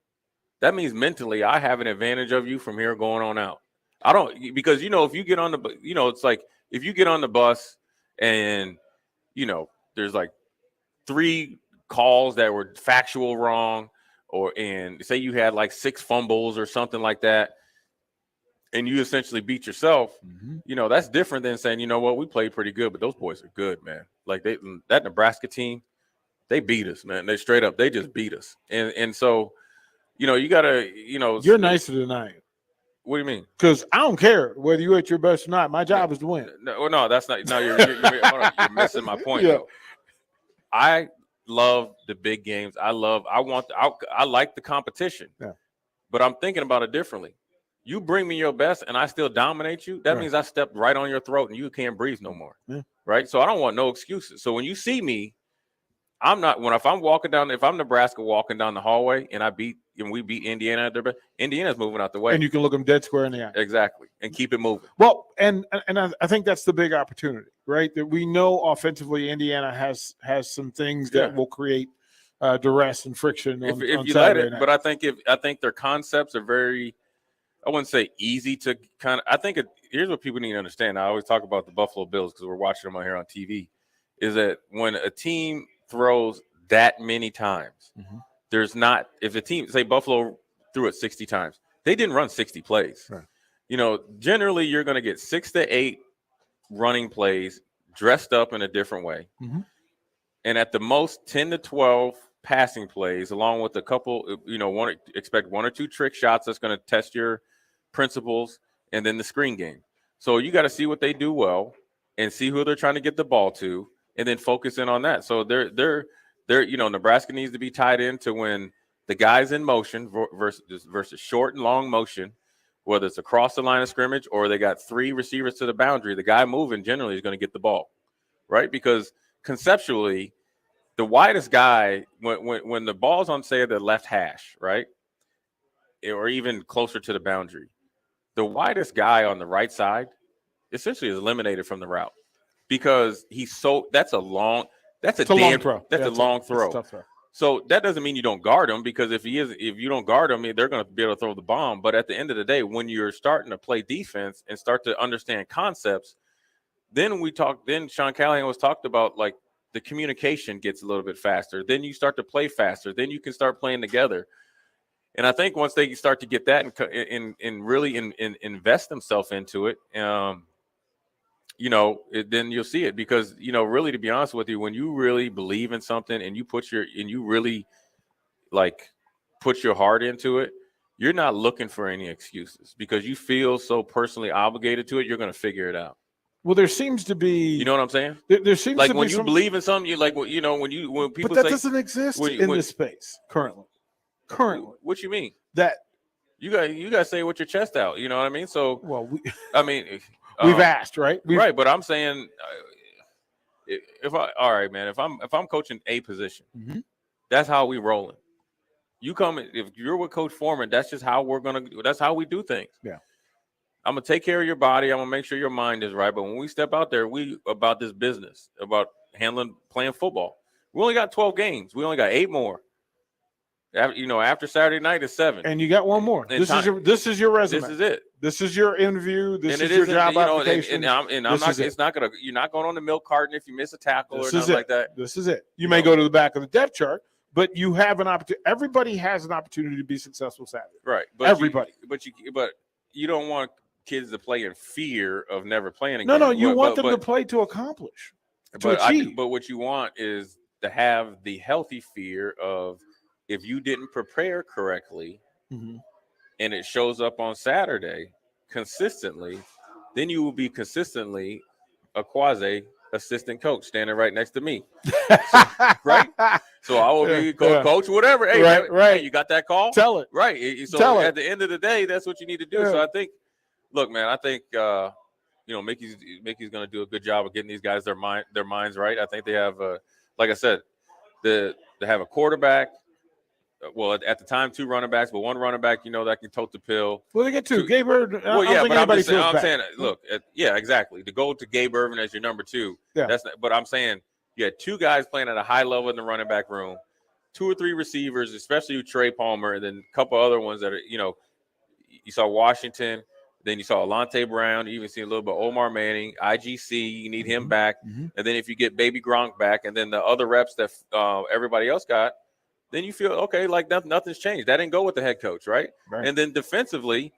that means mentally I have an advantage of you from here going on out. I don't, because if you get on the, it's like if you get on the bus and there's like 3 calls that were factual wrong, and say you had like 6 fumbles or something like that, and you essentially beat yourself, that's different than saying, we played pretty good, but those boys are good, man. Like that Nebraska team, they beat us, man. They straight up, they just beat us. And so, you gotta, you're nicer than I am. What do you mean? Because I don't care whether you're at your best or not. My job is to win. No, that's not. No, you're missing my point. Yeah. I love the big games. I like the competition. Yeah. But I'm thinking about it differently. You bring me your best and I still dominate you. That means I stepped right on your throat and you can't breathe no more. Yeah. Right. So I don't want no excuses. So when you see me, if I'm Nebraska walking down the hallway and we beat Indiana at their best, Indiana's moving out the way. And you can look them dead square in the eye. Exactly. And keep it moving. Well, and I think that's the big opportunity, right? That we know offensively Indiana has some things that will create duress and friction on if you Saturday let it. night. But I think their concepts are very, I wouldn't say easy to kind of, here's what people need to understand. I always talk about the Buffalo Bills because we're watching them out here on TV, is that when a team throws that many times, there's not, if the team, say Buffalo threw it 60 times, they didn't run 60 plays. Right. Generally you're going to get 6 to 8 running plays dressed up in a different way. And at the most 10 to 12 passing plays, along with a couple, expect 1 or 2 trick shots that's going to test your principles, and then the screen game. So you got to see what they do well and see who they're trying to get the ball to, and then focus in on that. So they're Nebraska needs to be tied into when the guy's in motion versus short and long motion, whether it's across the line of scrimmage or they got 3 receivers to the boundary. The guy moving generally is going to get the ball, right? Because conceptually, the widest guy, when the ball's on, say, the left hash, right, or even closer to the boundary, the widest guy on the right side essentially is eliminated from the route because that's a long throw. That's a long throw. Tough throw. So that doesn't mean you don't guard him, because if you don't guard him, they're going to be able to throw the bomb. But at the end of the day, when you're starting to play defense and start to understand concepts, then Sean Callahan was talked about, like, the communication gets a little bit faster. Then you start to play faster. Then you can start playing together. And I think once they start to get that and really invest themselves into it, then you'll see it. Because, really, to be honest with you, when you really believe in something and you really put your heart into it, you're not looking for any excuses, because you feel so personally obligated to it. You're going to figure it out. Well, there seems to be, you know what I'm saying? There seems like to when be you believe in something, you like, when people but that say, doesn't exist in this space currently. What you mean? That you got to say it with your chest out. You know what I mean? So, we've asked, right? Right, but I'm saying, if I'm coaching a position, that's how we rolling. If you're with Coach Foreman, that's just how that's how we do things. Yeah. I'm going to take care of your body. I'm going to make sure your mind is right. But when we step out there, we about this business, about playing football. We only got 12 games. We only got 8 more. After Saturday night is 7. And you got one more. This is your resume. This is it. This is your interview. This is and your job application. You're not going on the milk carton if you miss a tackle or nothing like that. This is it. You may go to the back of the depth chart, but you have an opportunity. Everybody has an opportunity to be successful Saturday. Right. But everybody. But you don't want kids to play in fear of never playing again. No, you want them to play to accomplish, to achieve. But what you want is to have the healthy fear of, if you didn't prepare correctly and it shows up on Saturday consistently, then you will be consistently a quasi assistant coach standing right next to me. Right? So I will be coach, whatever. Hey, right. Hey, you got that call? Tell it. Right. So Tell at the end of the day, that's what you need to do. Yeah. So I think, look, man, Mickey's going to do a good job of getting these guys their minds right. I think they have, like I said, they have a quarterback. Well, at the time, 2 running backs, but 1 running back, that can tote the pill. Well, they get 2. Gabe Irvin. Well, yeah, but I'm saying, look, exactly. To go to Gabe Irvin as your number 2. Yeah. But I'm saying you had 2 guys playing at a high level in the running back room, 2 or 3 receivers, especially with Trey Palmer, and then a couple other ones that are, you saw Washington, then you saw Alante Brown, you even see a little bit of Omar Manning, IGC, you need him back. And then if you get Baby Gronk back, and then the other reps that everybody else got, then you feel, okay, like nothing's changed. That didn't go with the head coach, right? And then defensively,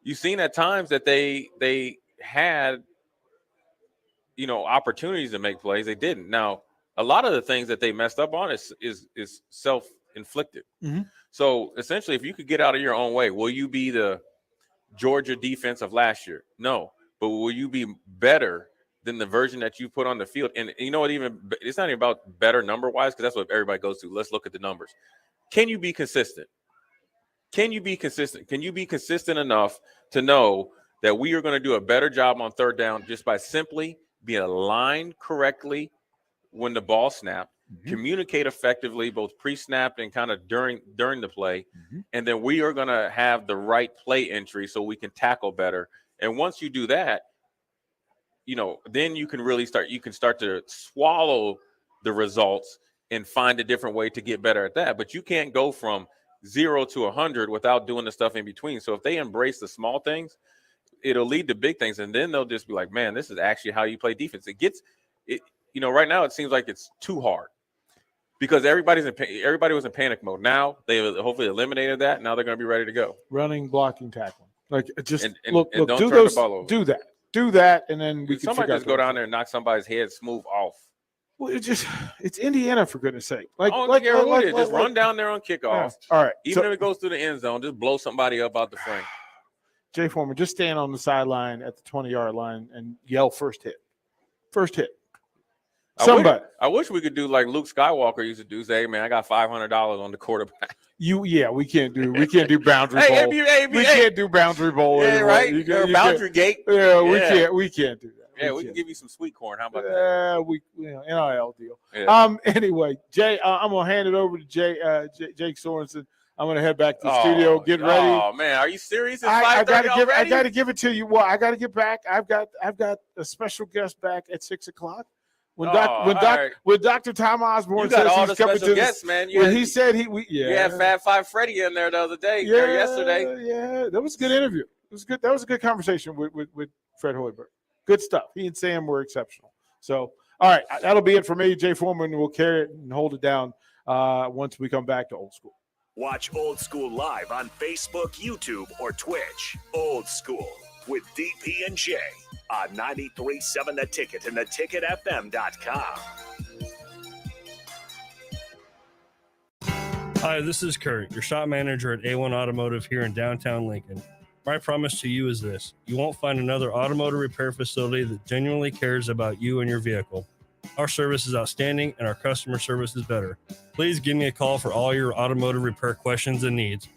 you've seen at times that they had, opportunities to make plays. They didn't. Now, a lot of the things that they messed up on is self-inflicted. So essentially, if you could get out of your own way, will you be the Georgia defense of last year? No. But will you be better than the version that you put on the field? And you know what, it's not even about better number-wise, because that's what everybody goes to. Let's look at the numbers. Can you be consistent? Can you be consistent enough to know that we are going to do a better job on third down just by simply being aligned correctly when the ball snapped, communicate effectively both pre-snap and kind of during the play, and then we are going to have the right play entry so we can tackle better. And once you do that, then you can start to swallow the results and find a different way to get better at that. But you can't go from 0 to 100 without doing the stuff in between. So if they embrace the small things, it'll lead to big things. And then they'll just be like, man, this is actually how you play defense. Right now it seems like it's too hard because everybody was in panic mode. Now they hopefully eliminated that. Now they're going to be ready to go. Running, blocking, tackling. Like just and look, don't do turn those, the ball over. Do that, and then we can somebody just go down there and knock somebody's head smooth off. Well, it's Indiana, for goodness sake. Just run down there on kickoff. All right. Even if it goes through the end zone, just blow somebody up out the frame. Jay Foreman, just stand on the sideline at the 20-yard line and yell first hit. First hit. Somebody. I wish we could do like Luke Skywalker used to do. Say, hey, man, I got $500 on the quarterback. We can't do boundary bowl. We can't do boundary bowl. Yeah, right. Or boundary gate. Yeah, we can't do that. Yeah, we can give you some sweet corn. How about that? NIL deal. Yeah. Anyway, Jay, I'm gonna hand it over to Jake Sorensen. I'm gonna head back to the studio. Get ready. Oh man, are you serious? It's I 5:30 I gotta give it to you. Well, I gotta get back. I've got a special guest back at 6:00. When Dr. Tom Osborne you got says all he's the coming special to guests, man. He said you had Fab Five Freddy in there the other day. Yesterday. Yeah, that was a good interview. It was good. That was a good conversation with Fred Hoiberg. Good stuff. He and Sam were exceptional. So, all right, that'll be it for me. Jay Foreman will carry it and hold it down once we come back to Old School. Watch Old School live on Facebook, YouTube, or Twitch. Old School with DP and J on 93.7 The Ticket and theticketfm.com. Hi, this is Kurt, your shop manager at A1 Automotive here in downtown Lincoln. My promise to you is this: you won't find another automotive repair facility that genuinely cares about you and your vehicle. Our service is outstanding and our customer service is better. Please give me a call for all your automotive repair questions and needs.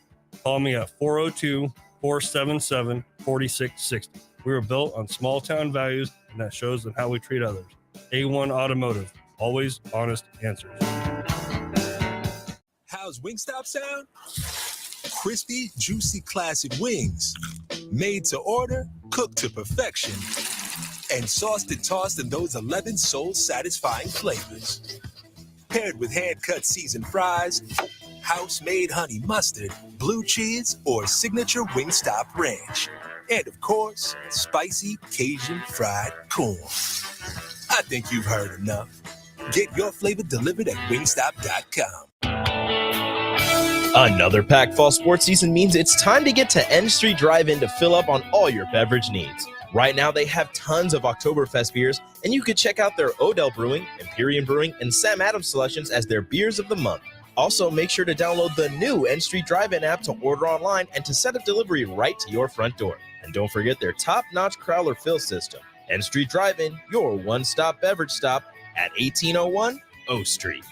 Call me at 402-477-4660. We were built on small town values, and that shows in how we treat others. A1 Automotive, always honest answers. How's Wingstop sound? Crispy, juicy, classic wings. Made to order, cooked to perfection. and sauced and tossed in those 11 soul-satisfying flavors. Paired with hand-cut seasoned fries, house-made honey mustard, blue cheese, or signature Wingstop ranch. And, of course, spicy Cajun fried corn. I think you've heard enough. Get your flavor delivered at wingstop.com. Another packed fall sports season means it's time to get to N Street Drive-In to fill up on all your beverage needs. Right now, they have tons of Oktoberfest beers, and you can check out their Odell Brewing, Imperium Brewing, and Sam Adams selections as their beers of the month. Also, make sure to download the new N Street Drive-In app to order online and to set up delivery right to your front door. And don't forget their top-notch crowler fill system. N Street Drive-In, your one-stop beverage stop at 1801 O Street.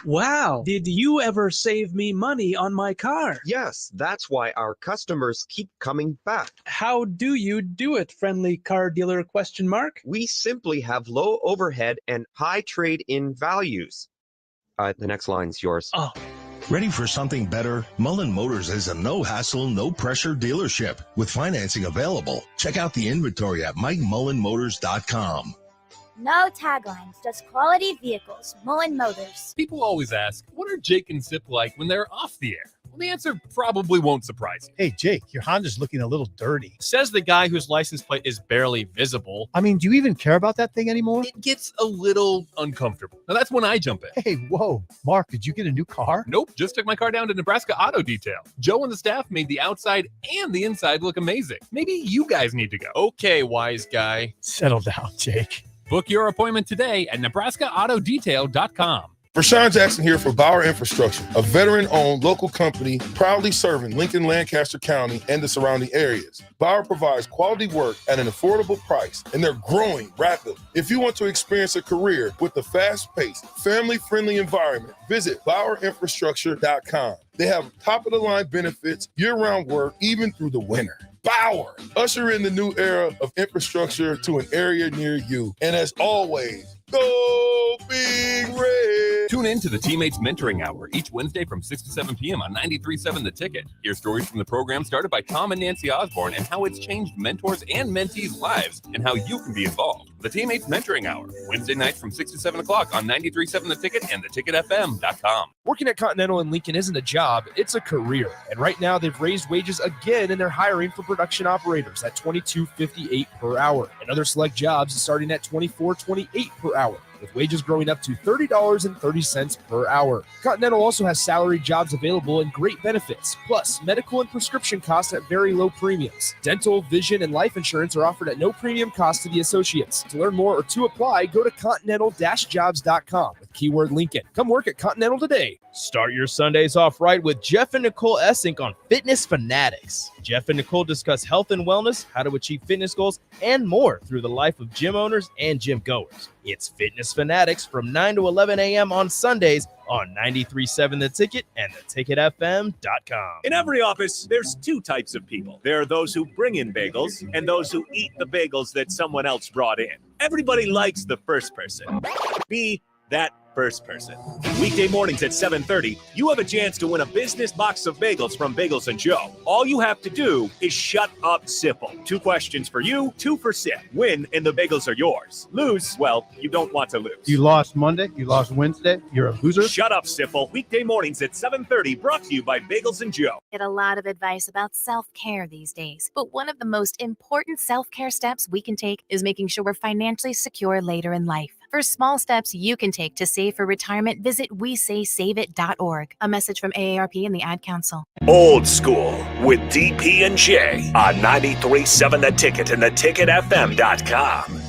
Wow. Did you ever save me money on my car? Yes, that's why our customers keep coming back. How do you do it, friendly car dealer ? We simply have low overhead and high trade-in values. The next line's yours. Oh. Ready for something better? Mullen Motors is a no-hassle, no-pressure dealership with financing available. Check out the inventory at MikeMullenMotors.com. No taglines, just quality vehicles. Mullen Motors. People always ask, what are Jake and Sip like when they're off the air? Well, the answer probably won't surprise you. Hey, Jake, your Honda's looking a little dirty. Says the guy whose license plate is barely visible. I mean, do you even care about that thing anymore? It gets a little uncomfortable. Now, that's when I jump in. Hey, whoa. Mark, did you get a new car? Nope, just took my car down to Nebraska Auto Detail. Joe and the staff made the outside and the inside look amazing. Maybe you guys need to go. Okay, wise guy. Settle down, Jake. Book your appointment today at NebraskaAutoDetail.com. Rashawn Jackson here for Bauer Infrastructure, a veteran-owned local company proudly serving Lincoln, Lancaster County, and the surrounding areas. Bauer provides quality work at an affordable price, and they're growing rapidly. If you want to experience a career with a fast-paced, family-friendly environment, visit BauerInfrastructure.com. They have top-of-the-line benefits, year-round work, even through the winter. Bauer, usher in the new era of infrastructure to an area near you. And as always, go Big Red. Tune in to the Teammates Mentoring Hour each Wednesday from 6 to 7 p.m. on 93.7 The Ticket. Hear stories from the program started by Tom and Nancy Osborne and how it's changed mentors and mentees' lives and how you can be involved. The Teammates Mentoring Hour, Wednesday nights from 6 to 7 o'clock on 93.7 The Ticket and theticketfm.com. Working at Continental in Lincoln isn't a job, it's a career. And right now, they've raised wages again and they're hiring for production operators at $22.58 per hour. And other select jobs starting at $24.28 per hour, with wages growing up to $30.30 per hour. Continental also has salaried jobs available and great benefits, plus medical and prescription costs at very low premiums. Dental, vision, and life insurance are offered at no premium cost to the associates. To learn more or to apply, go to continental-jobs.com with keyword Lincoln. Come work at Continental today. Start your Sundays off right with Jeff and Nicole Essink on Fitness Fanatics. Jeff and Nicole discuss health and wellness, how to achieve fitness goals, and more through the life of gym owners and gym goers. It's Fitness Fanatics from 9 to 11 a.m. on Sundays on 93.7 The Ticket and theticketfm.com. In every office, there's two types of people. There are those who bring in bagels and those who eat the bagels that someone else brought in. Everybody likes the first person. Be that first person. Weekday mornings at 7:30, you have a chance to win a business box of bagels from Bagels & Joe. All you have to do is shut up, Sipple. 2 questions for you, 2 for Sip. Win and the bagels are yours. Lose, well, you don't want to lose. You lost Monday, you lost Wednesday, you're a loser. Shut up, Sipple. Weekday mornings at 7:30, brought to you by Bagels & Joe. Get a lot of advice about self-care these days, but one of the most important self-care steps we can take is making sure we're financially secure later in life. For small steps you can take to save for retirement, visit WeSaySaveIt.org. A message from AARP and the Ad Council. Old School with DP and J on 93.7 The Ticket and theticketfm.com.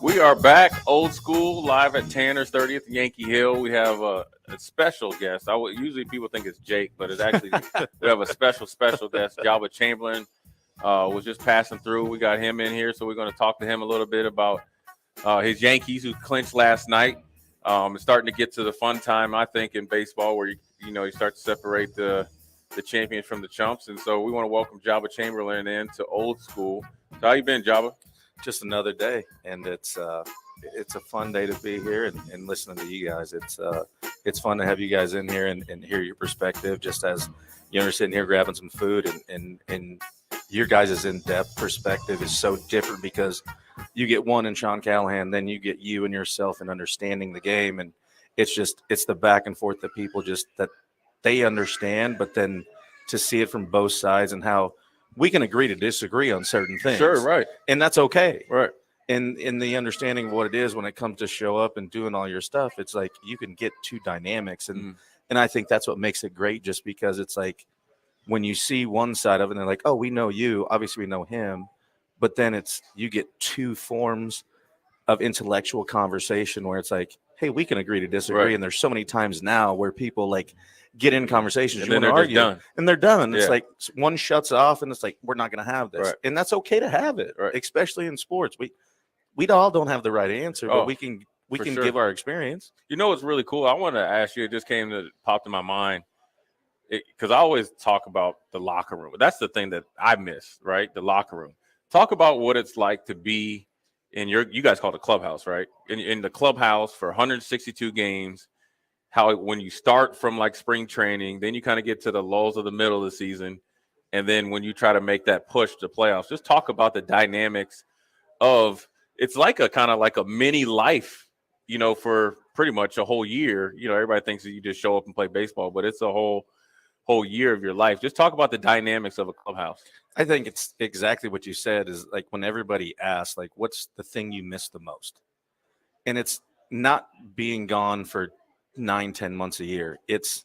We are back, Old School, live at Tanner's 30th Yankee Hill. We have a special guest. Usually people think it's Jake, but it's actually we have a special guest. Jabba Chamberlain was just passing through. We got him in here, so we're going to talk to him a little bit about his Yankees, who clinched last night. It's starting to get to the fun time, I think, in baseball, where you start to separate the champions from the chumps. And so we want to welcome Jabba Chamberlain in to Old School. So how you been, Jabba? Just another day, and it's a fun day to be here and listening to you guys. it's fun to have you guys in here and hear your perspective, just as you're sitting here grabbing some food, and your guys' in-depth perspective is so different because you get one in Sean Callahan, then you get you and yourself and understanding the game, and it's the back and forth that people just that they understand, but then to see it from both sides and how we can agree to disagree on certain things. Sure, right. And that's okay. Right. And in the understanding of what it is when it comes to show up and doing all your stuff, it's like you can get two dynamics. And I think that's what makes it great, just because it's like when you see one side of it and they're like, oh, we know you, obviously we know him. But then you get two forms of intellectual conversation where it's like, hey, we can agree to disagree. Right. And there's so many times now where people like get in conversations and then they're argue, just done. and they're done. Yeah. It's like one shuts off and it's like, we're not going to have this. Right. And that's okay to have it, especially in sports. We all don't have the right answer, but we can sure. give our experience. You know what's really cool? I want to ask you, it just popped in my mind, because I always talk about the locker room. That's the thing that I miss, right? The locker room. Talk about what it's like to be in you guys call it the clubhouse, right? In the clubhouse for 162 games, how when you start from like spring training, then you kind of get to the lulls of the middle of the season, and then when you try to make that push to playoffs, just talk about the dynamics of it's like a kind of like a mini life, for pretty much a whole year. Everybody thinks that you just show up and play baseball, but it's a whole year of your life. Just talk about the dynamics of a clubhouse. I think it's exactly what you said, is like when everybody asks, like, what's the thing you miss the most? And it's not being gone for 9-10 months a year. It's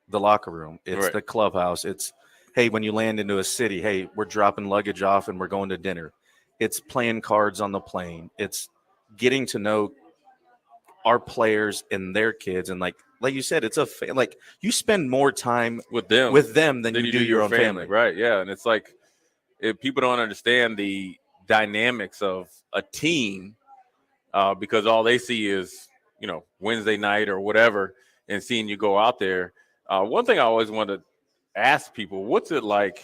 the locker room. It's Right. the clubhouse. It's, hey, when you land into a city, hey, we're dropping luggage off and we're going to dinner. It's playing cards on the plane. It's getting to know our players and their kids. And like you said, it's like you spend more time with them than you do your own family. Right. Yeah. And it's like, if people don't understand the dynamics of a team, because all they see is, Wednesday night or whatever, and seeing you go out there. One thing I always want to ask people, what's it like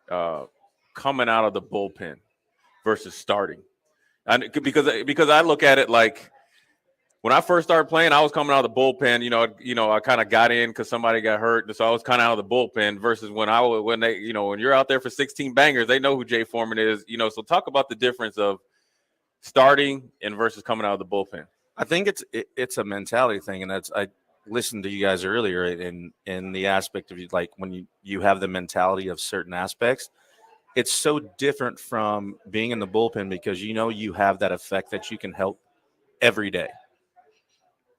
coming out of the bullpen versus starting? Because I look at it like, when I first started playing, I was coming out of the bullpen. I kind of got in because somebody got hurt, so I was kind of out of the bullpen. Versus when you're out there for 16 bangers, they know who Jay Foreman is. So talk about the difference of starting and versus coming out of the bullpen. I think it's a mentality thing, and I listened to you guys earlier in the aspect of like when you have the mentality of certain aspects. It's so different from being in the bullpen because you have that effect that you can help every day.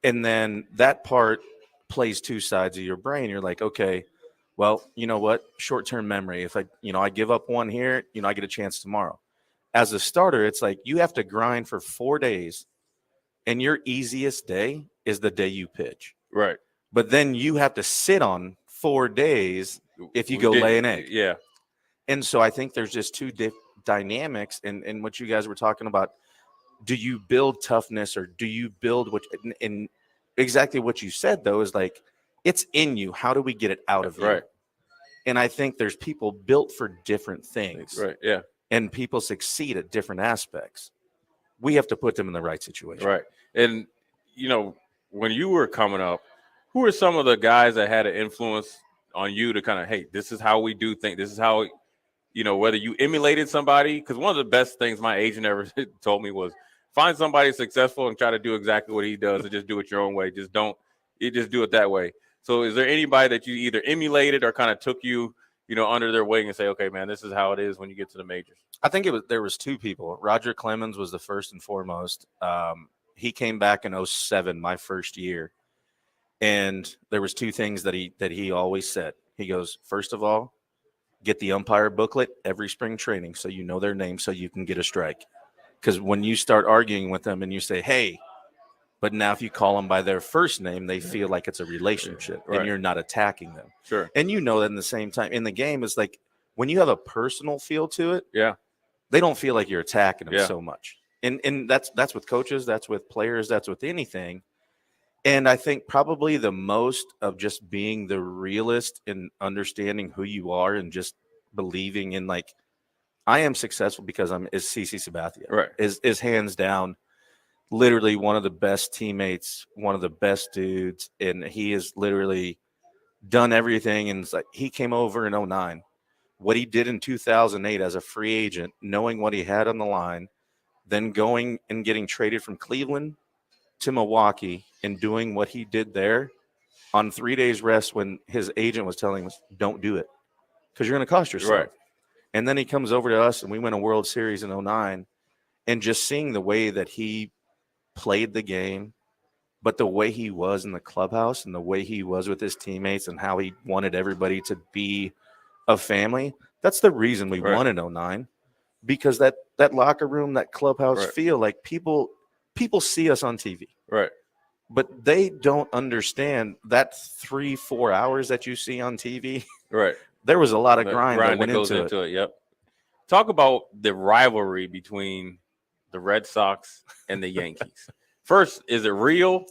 And then that part plays two sides of your brain. You're like, okay, well, you know what? Short-term memory. If I give up one here, I get a chance tomorrow. As a starter, it's like you have to grind for 4 days, and your easiest day is the day you pitch. Right. But then you have to sit on 4 days if you go lay an egg. Yeah. And so I think there's just two dynamics in what you guys were talking about. Do you build toughness, or do you build and exactly what you said, though, is like, it's in you. How do we get it out of you? Right. And I think there's people built for different things. Right. Yeah. And people succeed at different aspects. We have to put them in the right situation. Right. And, when you were coming up, who are some of the guys that had an influence on you to kind of, hey, this is how we do things. This is how, whether you emulated somebody, because one of the best things my agent ever told me was find somebody successful and try to do exactly what he does and just do it your own way. Just do it that way. So is there anybody that you either emulated or kind of took you, under their wing and say, okay, man, this is how it is when you get to the majors? I think there was two people. Roger Clemens was the first and foremost. He came back in 2007, my first year. And there was two things that he always said. He goes, first of all, get the umpire booklet every spring training so you know their name so you can get a strike. Because when you start arguing with them and you say, hey, but now if you call them by their first name, they feel like it's a relationship and you're not attacking them. Sure. And that in the same time in the game is like when you have a personal feel to it, they don't feel like you're attacking them so much. And that's with coaches, that's with players, that's with anything. And I think probably the most of just being the realist and understanding who you are and just believing in like, I am successful because is CC Sabathia. Right. Is hands down literally one of the best teammates, one of the best dudes, and he has literally done everything. And it's like he came over in 2009. What he did in 2008 as a free agent, knowing what he had on the line, then going and getting traded from Cleveland to Milwaukee and doing what he did there on 3 days rest when his agent was telling us, don't do it because you're going to cost yourself. Right. And then he comes over to us and we win a World Series in 2009, and just seeing the way that he played the game, but the way he was in the clubhouse and the way he was with his teammates and how he wanted everybody to be a family. That's the reason we won in 2009, because that locker room, that clubhouse feel, like people see us on TV. Right. But they don't understand that 3-4 hours that you see on TV. Right. There was a lot of grind that went goes into it. Yep. Talk about the rivalry between the Red Sox and the Yankees. First, is it real?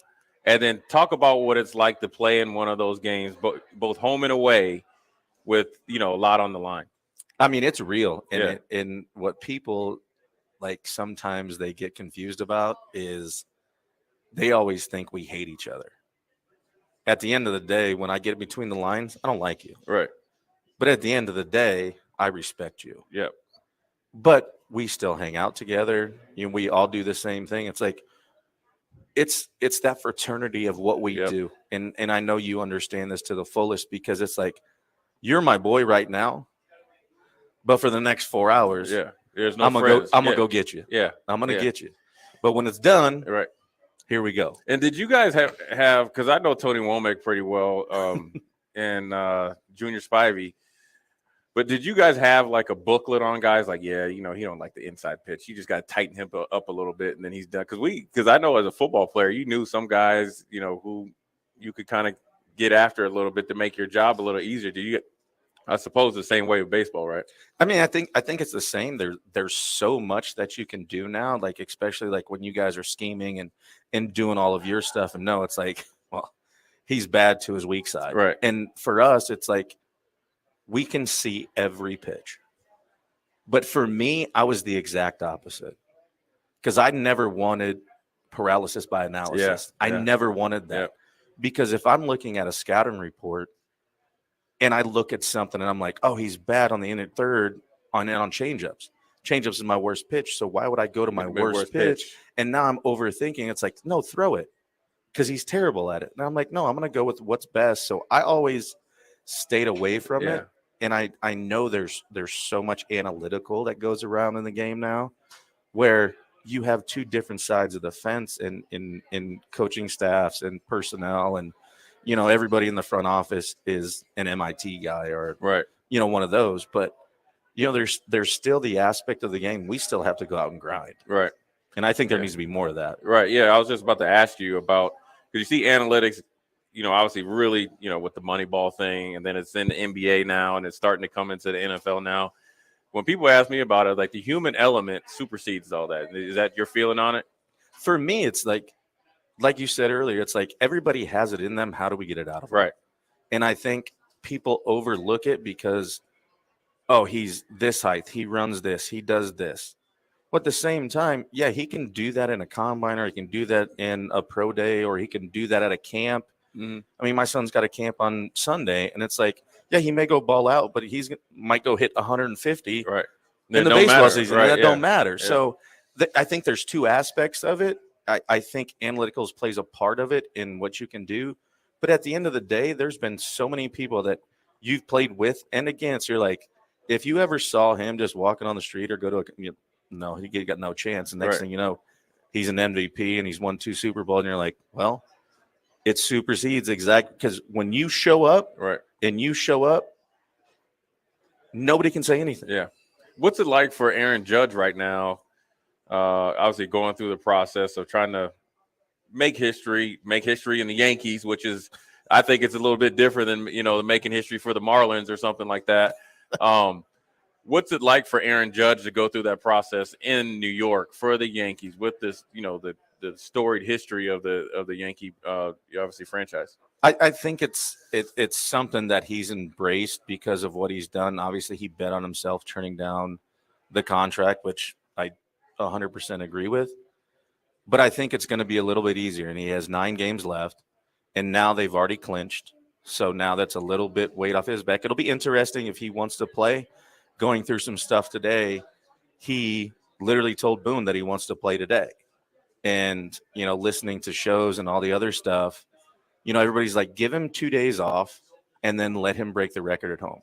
And then talk about what it's like to play in one of those games, both home and away, with a lot on the line. I mean, it's real. And Yeah. and what people like sometimes they get confused about is they always think we hate each other. At the end of the day, when I get between the lines, I don't like you. Right. But at the end of the day, I respect you. Yep. But we still hang out together. We all do the same thing. It's like it's that fraternity of what we do. And I know you understand this to the fullest, because it's like you're my boy right now, but for the next 4 hours, there's no I'm gonna go get you. Yeah. I'm gonna get you. But when it's done, right, here we go. And did you guys have because I know Tony Womack pretty well, and Junior Spivey, but did you guys have like a booklet on guys like, he don't like the inside pitch, you just got to tighten him up a little bit and then he's done? Because I know as a football player, you knew some guys, who you could kind of get after a little bit to make your job a little easier. Do you? I suppose the same way with baseball, right? I mean, I think it's the same. There's so much that you can do now, like especially like when you guys are scheming and doing all of your stuff. And no, it's like, well, he's bad to his weak side, right? And for us, it's like we can see every pitch. But for me, I was the exact opposite, because I never wanted paralysis by analysis. I never wanted that, because if I'm looking at a scouting report and I look at something and I'm like, oh, he's bad on the inner third on changeups. Changeups is my worst pitch. So why would I go to my worst pitch? And now I'm overthinking. It's like, no, throw it, because he's terrible at it. And I'm like, no, I'm going to go with what's best. So I always stayed away from it. And I know there's so much analytical that goes around in the game now, where you have two different sides of the fence in coaching staffs and personnel, and everybody in the front office is an MIT guy or one of those. But there's still the aspect of the game we still have to go out and grind, right? And I think there needs to be more of that, right? Yeah, I was just about to ask you about, because you see analytics, obviously really, with the Moneyball thing, and then it's in the NBA now, and it's starting to come into the NFL now. When people ask me about it, like the human element supersedes all that. Is that your feeling on it? For me, it's like you said earlier, it's like everybody has it in them. How do we get it out of them? Right. And I think people overlook it because, oh, he's this height, he runs this, he does this. But at the same time, he can do that in a combine, or he can do that in a pro day, or he can do that at a camp. Mm-hmm. I mean, my son's got a camp on Sunday, and it's like, he may go ball out, but might go hit 150 in the baseball season. That don't matter. Yeah. So I think there's two aspects of it. I think analyticals plays a part of it in what you can do. But at the end of the day, there's been so many people that you've played with and against. You're like, if you ever saw him just walking on the street or go to he got no chance. And next thing you know, he's an MVP and he's won 2 Super Bowls. And you're like, well, it supersedes exactly, because when you show up nobody can say anything. Yeah. What's it like for Aaron Judge right now? Obviously going through the process of trying to make history in the Yankees, which is, I think it's a little bit different than, making history for the Marlins or something like that. What's it like for Aaron Judge to go through that process in New York for the Yankees with this, the storied history of the Yankee, obviously franchise? I think it's something that he's embraced because of what he's done. Obviously, he bet on himself turning down the contract, which I 100% agree with. But I think it's going to be a little bit easier, and he has 9 games left, and now they've already clinched. So now that's a little bit weight off his back. It'll be interesting if he wants to play. Going through some stuff today, he literally told Boone that he wants to play today. And, listening to shows and all the other stuff, everybody's like, give him 2 days off and then let him break the record at home.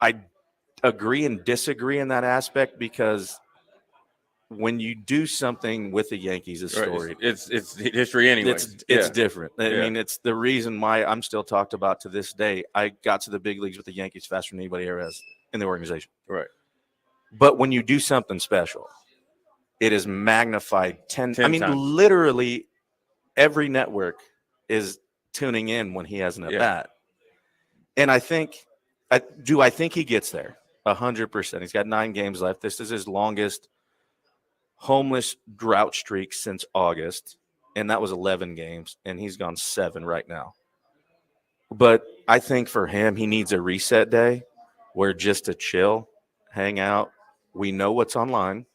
I agree and disagree in that aspect because when you do something with the Yankees, it's storied. It's history anyway. It's different. I mean, it's the reason why I'm still talked about to this day. I got to the big leagues with the Yankees faster than anybody ever has in the organization. Right. But when you do something special, it is magnified 10 I mean, times. Literally every network is tuning in when he has an at-bat. And I think he gets there? 100%. He's got 9 games left. This is his longest homeless drought streak since August, and that was 11 games, and he's gone 7 right now. But I think for him, he needs a reset day where just to chill, hang out. We know what's online,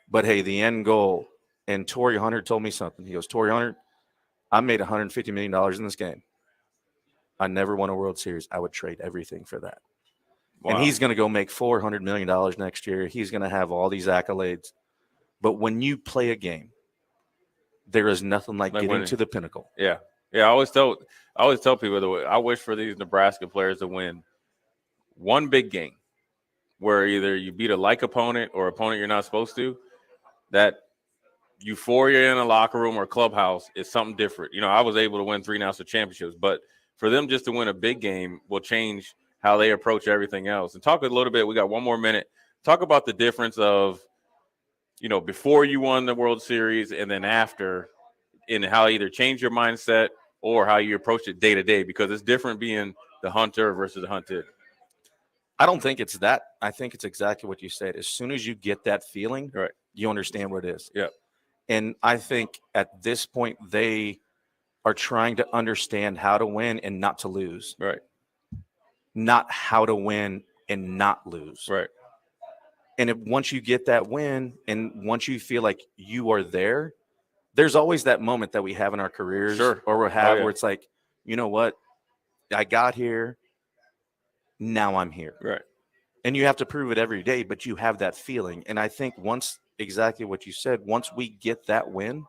but hey, the end goal, and Torrey Hunter told me something. He goes, Torrey Hunter, I made $150 million in this game. I never won a World Series. I would trade everything for that. Wow. And he's going to go make $400 million next year. He's going to have all these accolades. But when you play a game, there is nothing like getting to the pinnacle. Yeah. I always tell people that I wish for these Nebraska players to win one big game where either you beat a like opponent or opponent you're not supposed to. That euphoria in a locker room or clubhouse is something different. I was able to win 3 national championships, but for them just to win a big game will change how they approach everything else. And talk a little bit, we got 1 more minute. Talk about the difference of before you won the World Series and then after, in how either change your mindset or how you approach it day to day, because it's different being the hunter versus the hunted. I don't think it's that. I think it's exactly what you said. As soon as you get that feeling, right, you understand what it is. Yeah. And I think at this point, they are trying to understand how to win and not to lose. Right. Not how to win and not lose. Right. And once you get that win and once you feel like you are there, there's always that moment that we have in our careers or where it's like, you know what? I got here. Now I'm here. Right. And you have to prove it every day, but you have that feeling. And I think exactly what you said, once we get that win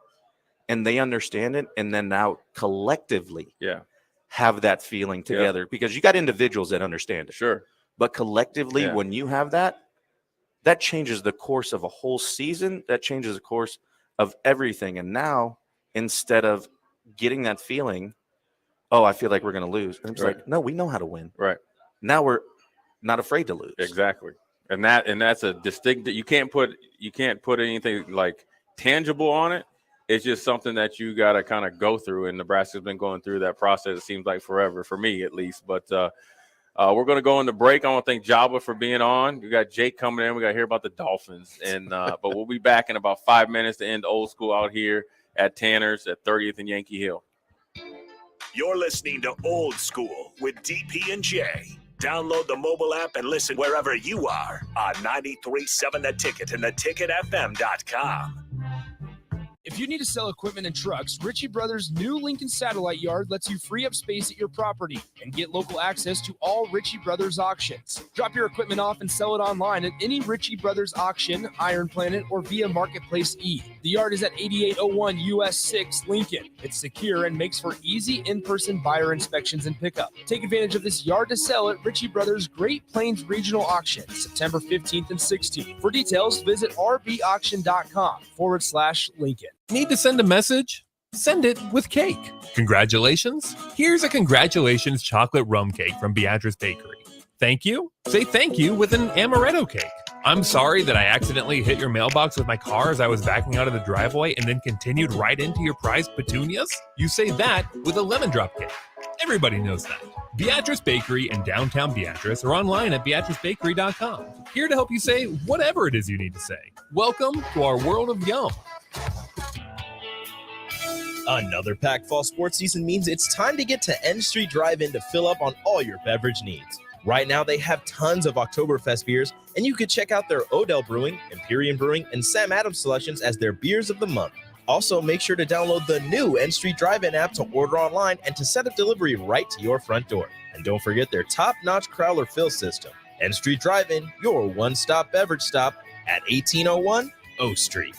and they understand it, and then now collectively have that feeling together, because you got individuals that understand it. Sure. But collectively, when you have that changes the course of a whole season. That changes the course of everything. And now, instead of getting that feeling, oh, I feel like we're going to lose. And it's like, no, we know how to win. Right. Now we're not afraid to lose. Exactly. And that's a distinct, you can't put anything like tangible on it. It's just something that you got to kind of go through. And Nebraska's been going through that process, it seems like forever, for me at least. But we're going to go into break. I want to thank Jabba for being on. We got Jake coming in. We got to hear about the Dolphins. And but we'll be back in about 5 minutes to end old school out here at Tanner's at 30th and Yankee Hill. You're listening to Old School with DP and J. Download the mobile app and listen wherever you are on 93.7 The Ticket and theticketfm.com. If you need to sell equipment and trucks, Ritchie Brothers' new Lincoln Satellite Yard lets you free up space at your property and get local access to all Ritchie Brothers auctions. Drop your equipment off and sell it online at any Ritchie Brothers auction, Iron Planet, or via Marketplace E. The yard is at 8801 US 6 Lincoln. It's secure and makes for easy in-person buyer inspections and pickup. Take advantage of this yard to sell at Ritchie Brothers' Great Plains Regional Auction, September 15th and 16th. For details, visit rbauction.com/Lincoln. Need to send a message? Send it with cake. Congratulations. Here's a congratulations chocolate rum cake from Beatrice Bakery. Thank you. Say thank you with an amaretto cake. I'm sorry that I accidentally hit your mailbox with my car as I was backing out of the driveway and then continued right into your prized petunias. You say that with a lemon drop cake. Everybody knows that. Beatrice Bakery in downtown Beatrice or online at beatricebakery.com. Here to help you say whatever it is you need to say. Welcome to our world of yum. Another packed fall sports season means it's time to get to N Street Drive-In to fill up on all your beverage needs. Right now, they have tons of Oktoberfest beers, and you can check out their Odell Brewing, Imperium Brewing, and Sam Adams selections as their beers of the month. Also, make sure to download the new N Street Drive-In app to order online and to set up delivery right to your front door. And don't forget their top-notch crowler fill system. N Street Drive-In, your one-stop beverage stop at 1801 O Street.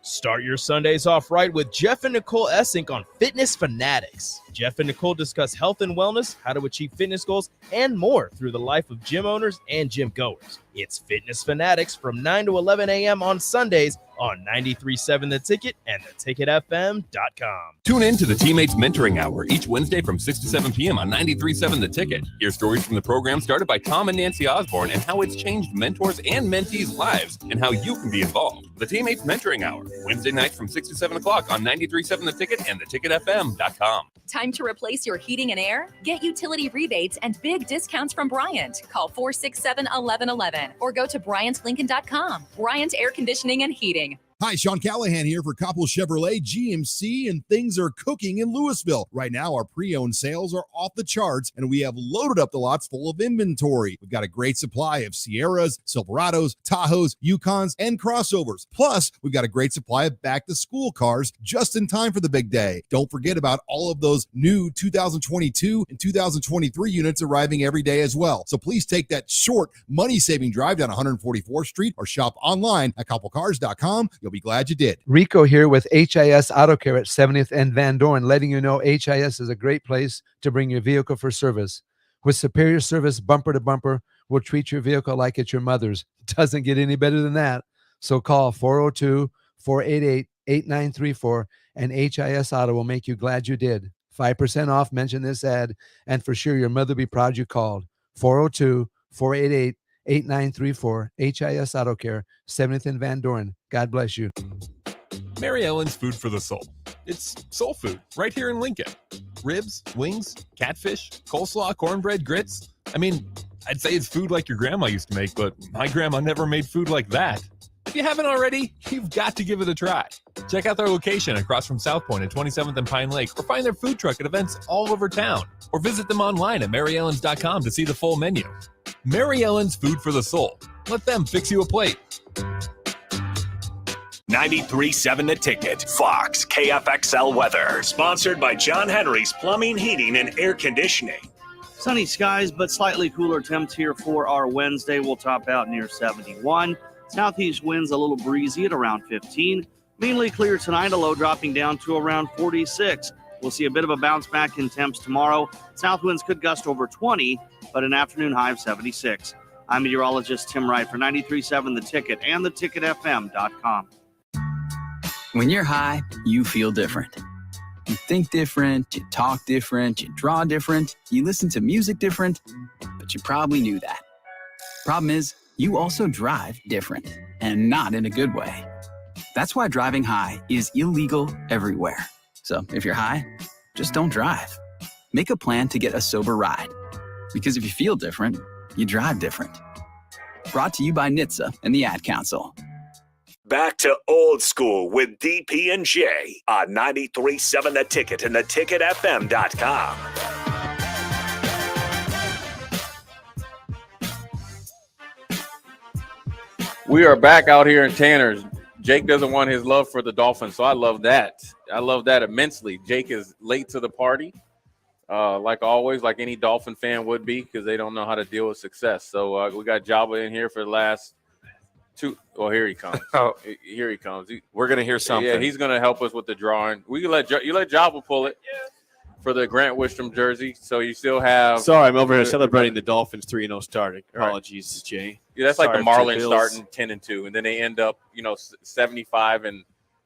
Start your Sundays off right with Jeff and Nicole Essink on Fitness Fanatics. Jeff and Nicole discuss health and wellness, how to achieve fitness goals, and more through the life of gym owners and gym goers. It's Fitness Fanatics from 9 to 11 a.m. on Sundays on 93.7 The Ticket and theticketfm.com. Tune in to the Teammates Mentoring Hour each Wednesday from 6 to 7 p.m. on 93.7 The Ticket. Hear stories from the program started by Tom and Nancy Osborne and how it's changed mentors and mentees' lives and how you can be involved. The Teammates Mentoring Hour, Wednesday nights from 6 to 7 o'clock on 93.7 The Ticket and theticketfm.com. Time to replace your heating and air? Get utility rebates and big discounts from Bryant. Call 467-1111 or go to BryantLincoln.com. Bryant Air Conditioning and Heating. Hi, Sean Callahan here for Koppel Chevrolet GMC, and things are cooking in Louisville. Right now, our pre-owned sales are off the charts, and we have loaded up the lots full of inventory. We've got a great supply of Sierras, Silverados, Tahoes, Yukons, and crossovers. Plus, we've got a great supply of back-to-school cars just in time for the big day. Don't forget about all of those new 2022 and 2023 units arriving every day as well. So please take that short, money-saving drive down 144th Street or shop online at koppelcars.com. You'll be glad you did. Rico here with HIS Auto Care at 70th and Van Dorn, letting you know HIS is a great place to bring your vehicle for service. With superior service, bumper to bumper, we'll treat your vehicle like it's your mother's. Doesn't get any better than that. So call 402-488-8934 and HIS Auto will make you glad you did. 5% off, mention this ad, and for sure your mother will be proud you called. 402-488-8934, HIS Auto Care, 70th and Van Dorn. God bless you. Mary Ellen's Food for the Soul. It's soul food right here in Lincoln. Ribs, wings, catfish, coleslaw, cornbread, grits. I mean, I'd say it's food like your grandma used to make, but my grandma never made food like that. If you haven't already, you've got to give it a try. Check out their location across from South Point at 27th and Pine Lake, or find their food truck at events all over town, or visit them online at maryellens.com to see the full menu. Mary Ellen's Food for the Soul. Let them fix you a plate. 93.7 The Ticket, Fox, KFXL weather. Sponsored by John Henry's Plumbing, Heating, and Air Conditioning. Sunny skies, but slightly cooler temps here for our Wednesday. We'll top out near 71. Southeast winds a little breezy at around 15. Mainly clear tonight, a low dropping down to around 46. We'll see a bit of a bounce back in temps tomorrow. South winds could gust over 20, but an afternoon high of 76. I'm meteorologist Tim Wright for 93.7 The Ticket and theticketfm.com. When you're high, you feel different. You think different, you talk different, you draw different, you listen to music different, but you probably knew that. Problem is, you also drive different, and not in a good way. That's why driving high is illegal everywhere. So if you're high, just don't drive. Make a plan to get a sober ride. Because if you feel different, you drive different. Brought to you by NHTSA and the Ad Council. Back to old school with DP and J on 93.7 The Ticket and theticketfm.com. We are back out here in Tanner's. Jake doesn't want his love for the Dolphins, so I love that. I love that immensely. Jake is late to the party, like always, like any Dolphin fan would be, because they don't know how to deal with success. So we got Jabba in here for the last two. Oh, here he comes. Here he comes. We're going to hear something. Yeah, he's going to help us with the drawing. We can let Jabba pull it for the Grant Wistrom jersey. So you still have. Sorry, I'm over here celebrating the Dolphins 3-0 starting. Apologies, Jay. Yeah, that's like the Marlins starting 10-2, and then they end up, 75 and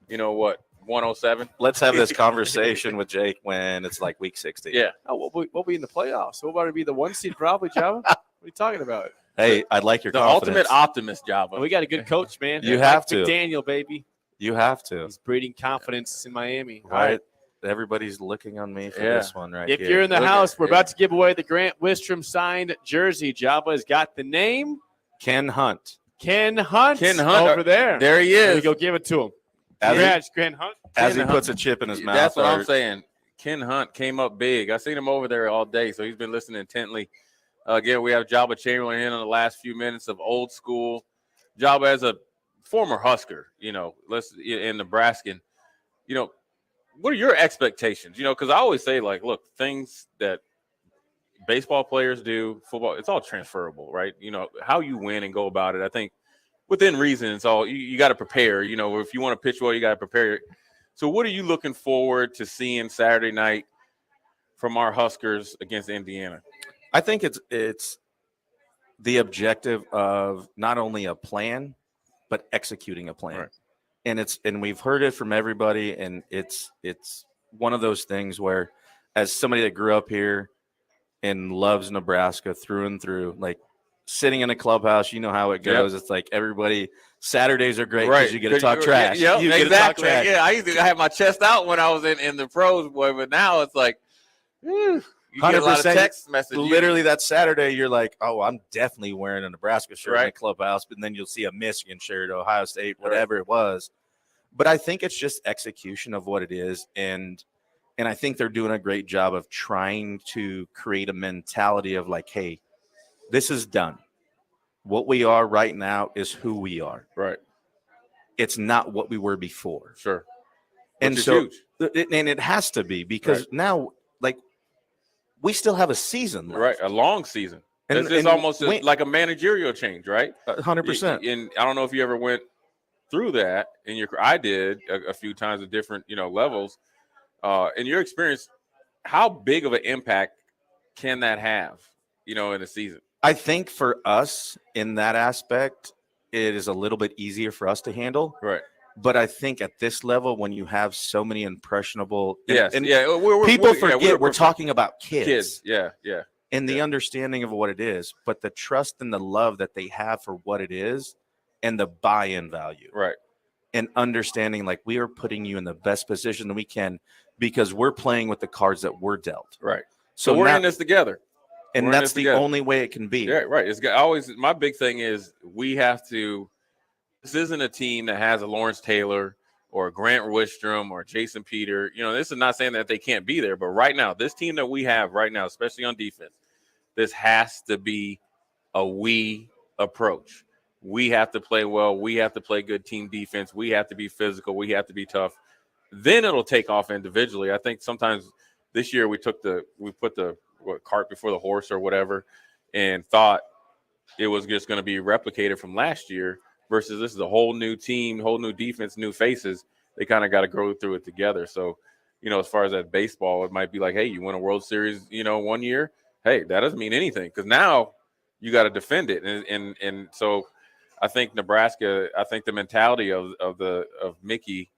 107. Let's have this conversation with Jake when it's like week 60. Yeah. Oh, we'll be in the playoffs. We're about to be the 1 seed probably, Java. What are you talking about? Hey, I'd like your the confidence. Ultimate optimist, Java. We got a good coach, man. You have to. McDaniel, baby. You have to. He's breeding confidence in Miami. Right. Everybody's looking on me for this one right here. If you're in the house, we're about to give away the Grant Wistrom signed jersey. Java has got the name. Ken Hunt. Ken Hunt over there. There he is. There we go. Give it to him. Congrats, Ken Hunt. As he puts a chip in his mouth. That's what I'm saying. Ken Hunt came up big. I seen him over there all day, so he's been listening intently. Again, we have Jabba Chamberlain in the last few minutes of old school. Jabba, as a former Husker, in Nebraskan, what are your expectations? Because I always say, like, look, things that baseball players do, football, it's all transferable, right? How you win and go about it. I think within reason, it's all you got to prepare. If you want to pitch well, you got to prepare. So what are you looking forward to seeing Saturday night from our Huskers against Indiana? I think it's the objective of not only a plan, but executing a plan. Right. And we've heard it from everybody, and it's one of those things where, as somebody that grew up here and loves Nebraska through and through, like sitting in a clubhouse, you know how it goes. Yep. It's like everybody, Saturdays are great because you get to talk trash. Yeah, exactly. Yeah, I used to have my chest out when I was in the pros, boy, but now it's like, you get a lot of text messages. Literally that Saturday, you're like, oh, I'm definitely wearing a Nebraska shirt in the clubhouse, but then you'll see a Michigan shirt, Ohio State, whatever it was. But I think it's just execution of what it is, and I think they're doing a great job of trying to create a mentality of like, hey, this is done. What we are right now is who we are. Right. It's not what we were before. Sure. And so, and it has to be because now, like, we still have a season left. Right, a long season. And it's almost like a managerial change, right? 100%. And I don't know if you ever went through that in your. I did a few times at different levels. In your experience, how big of an impact can that have, in a season? I think for us in that aspect, it is a little bit easier for us to handle. Right. But I think at this level, when you have so many impressionable, people forget we're talking about kids. Yeah. And the understanding of what it is, but the trust and the love that they have for what it is and the buy-in value. Right. And understanding like we are putting you in the best position that we can because we're playing with the cards that we're dealt. Right. So we're in this together. And that's the only way it can be. Yeah, right. It's always my big thing is we have to. This isn't a team that has a Lawrence Taylor or a Grant Wistrom or Jason Peter. This is not saying that they can't be there, but right now, this team that we have right now, especially on defense, this has to be a we approach. We have to play well. We have to play good team defense. We have to be physical. We have to be tough. Then it'll take off individually. I think sometimes this year we put the cart before the horse or whatever and thought it was just going to be replicated from last year versus this is a whole new team, whole new defense, new faces. They kind of got to grow through it together. So, as far as that baseball, it might be like, hey, you win a World Series, 1 year. Hey, that doesn't mean anything because now you got to defend it. And so I think Nebraska, I think the mentality of Mickey,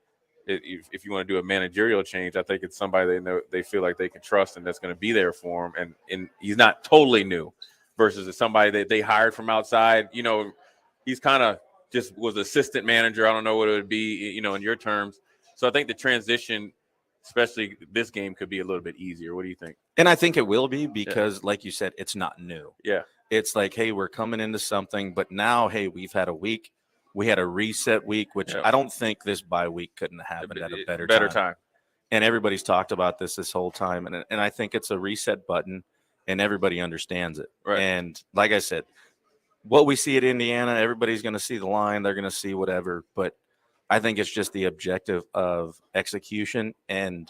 if you want to do a managerial change, I think it's somebody they feel like they can trust and that's going to be there for him. And he's not totally new versus it's somebody that they hired from outside. He's kind of just was assistant manager. I don't know what it would be, in your terms. So I think the transition, especially this game, could be a little bit easier. What do you think? And I think it will be because, like you said, it's not new. Yeah. It's like, hey, we're coming into something, but now, hey, we've had a week. We had a reset week, which I don't think this bye week couldn't have happened at a better time. And everybody's talked about this whole time. And I think it's a reset button and everybody understands it. Right. And like I said, what we see at Indiana, everybody's going to see the line. They're going to see whatever. But I think it's just the objective of execution and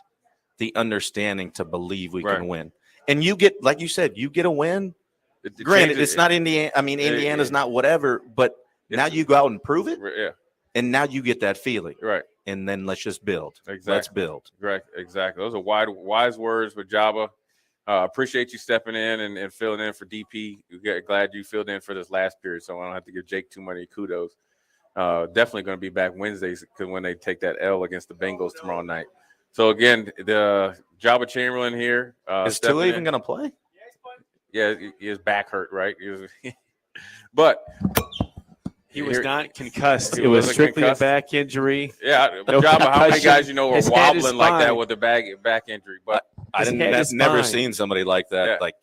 the understanding to believe we can win. And you get, like you said, you get a win. Granted, it's not Indiana. I mean, Indiana's not whatever, but now you go out and prove it. Yeah. And now you get that feeling. Right. And then let's just build. Exactly. Let's build. Right. Exactly. Those are wise words with Jabba. Appreciate you stepping in and filling in for DP. Glad you filled in for this last period, so I don't have to give Jake too many kudos. Definitely going to be back Wednesdays because when they take that L against the Bengals tomorrow night. So, again, the Jabba Chamberlain here. Is Tua even going to play? Yeah, his back hurt, right? But he was not concussed. It was strictly a back injury. Yeah, Jabba, how many guys are wobbling like that with a back injury? But I've never seen somebody like that. Yeah. Like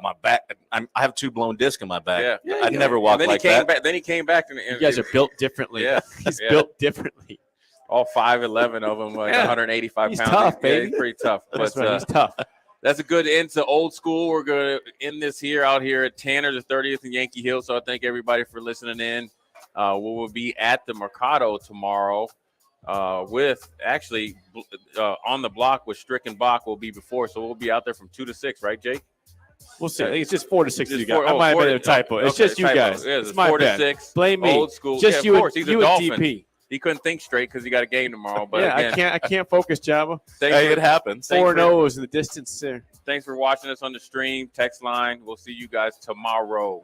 my back. I have 2 blown discs in my back. Yeah. I'd never walked like that. Then he came back. And you guys are built differently. Yeah, he's built differently. All 5'11" of them, like 185 he's pounds. Tough, baby. Yeah, he's pretty tough. He's tough. that's a good end to old school. We're going to end this out here at Tanner, the 30th and Yankee Hill. So I thank everybody for listening in. We will be at the Mercado tomorrow with actually on the block with Strick and Bach will be before. So we'll be out there from 2 to 6, right, Jake? We'll see. I think it's just 4 to 6. Just You guys. four- I oh, might have four made to- a typo. It's okay, just you typo. guys. Yeah, it's it's my 4 to bad. 6. Blame me. Old school. Just yeah, you, of course. He's you a and Dolphin. DP. He couldn't think straight because he got a game tomorrow. But Yeah, again, I can't focus, Jabba. It happens. 4-0 in the distance there. Thanks for watching us on the stream, text line. We'll see you guys tomorrow.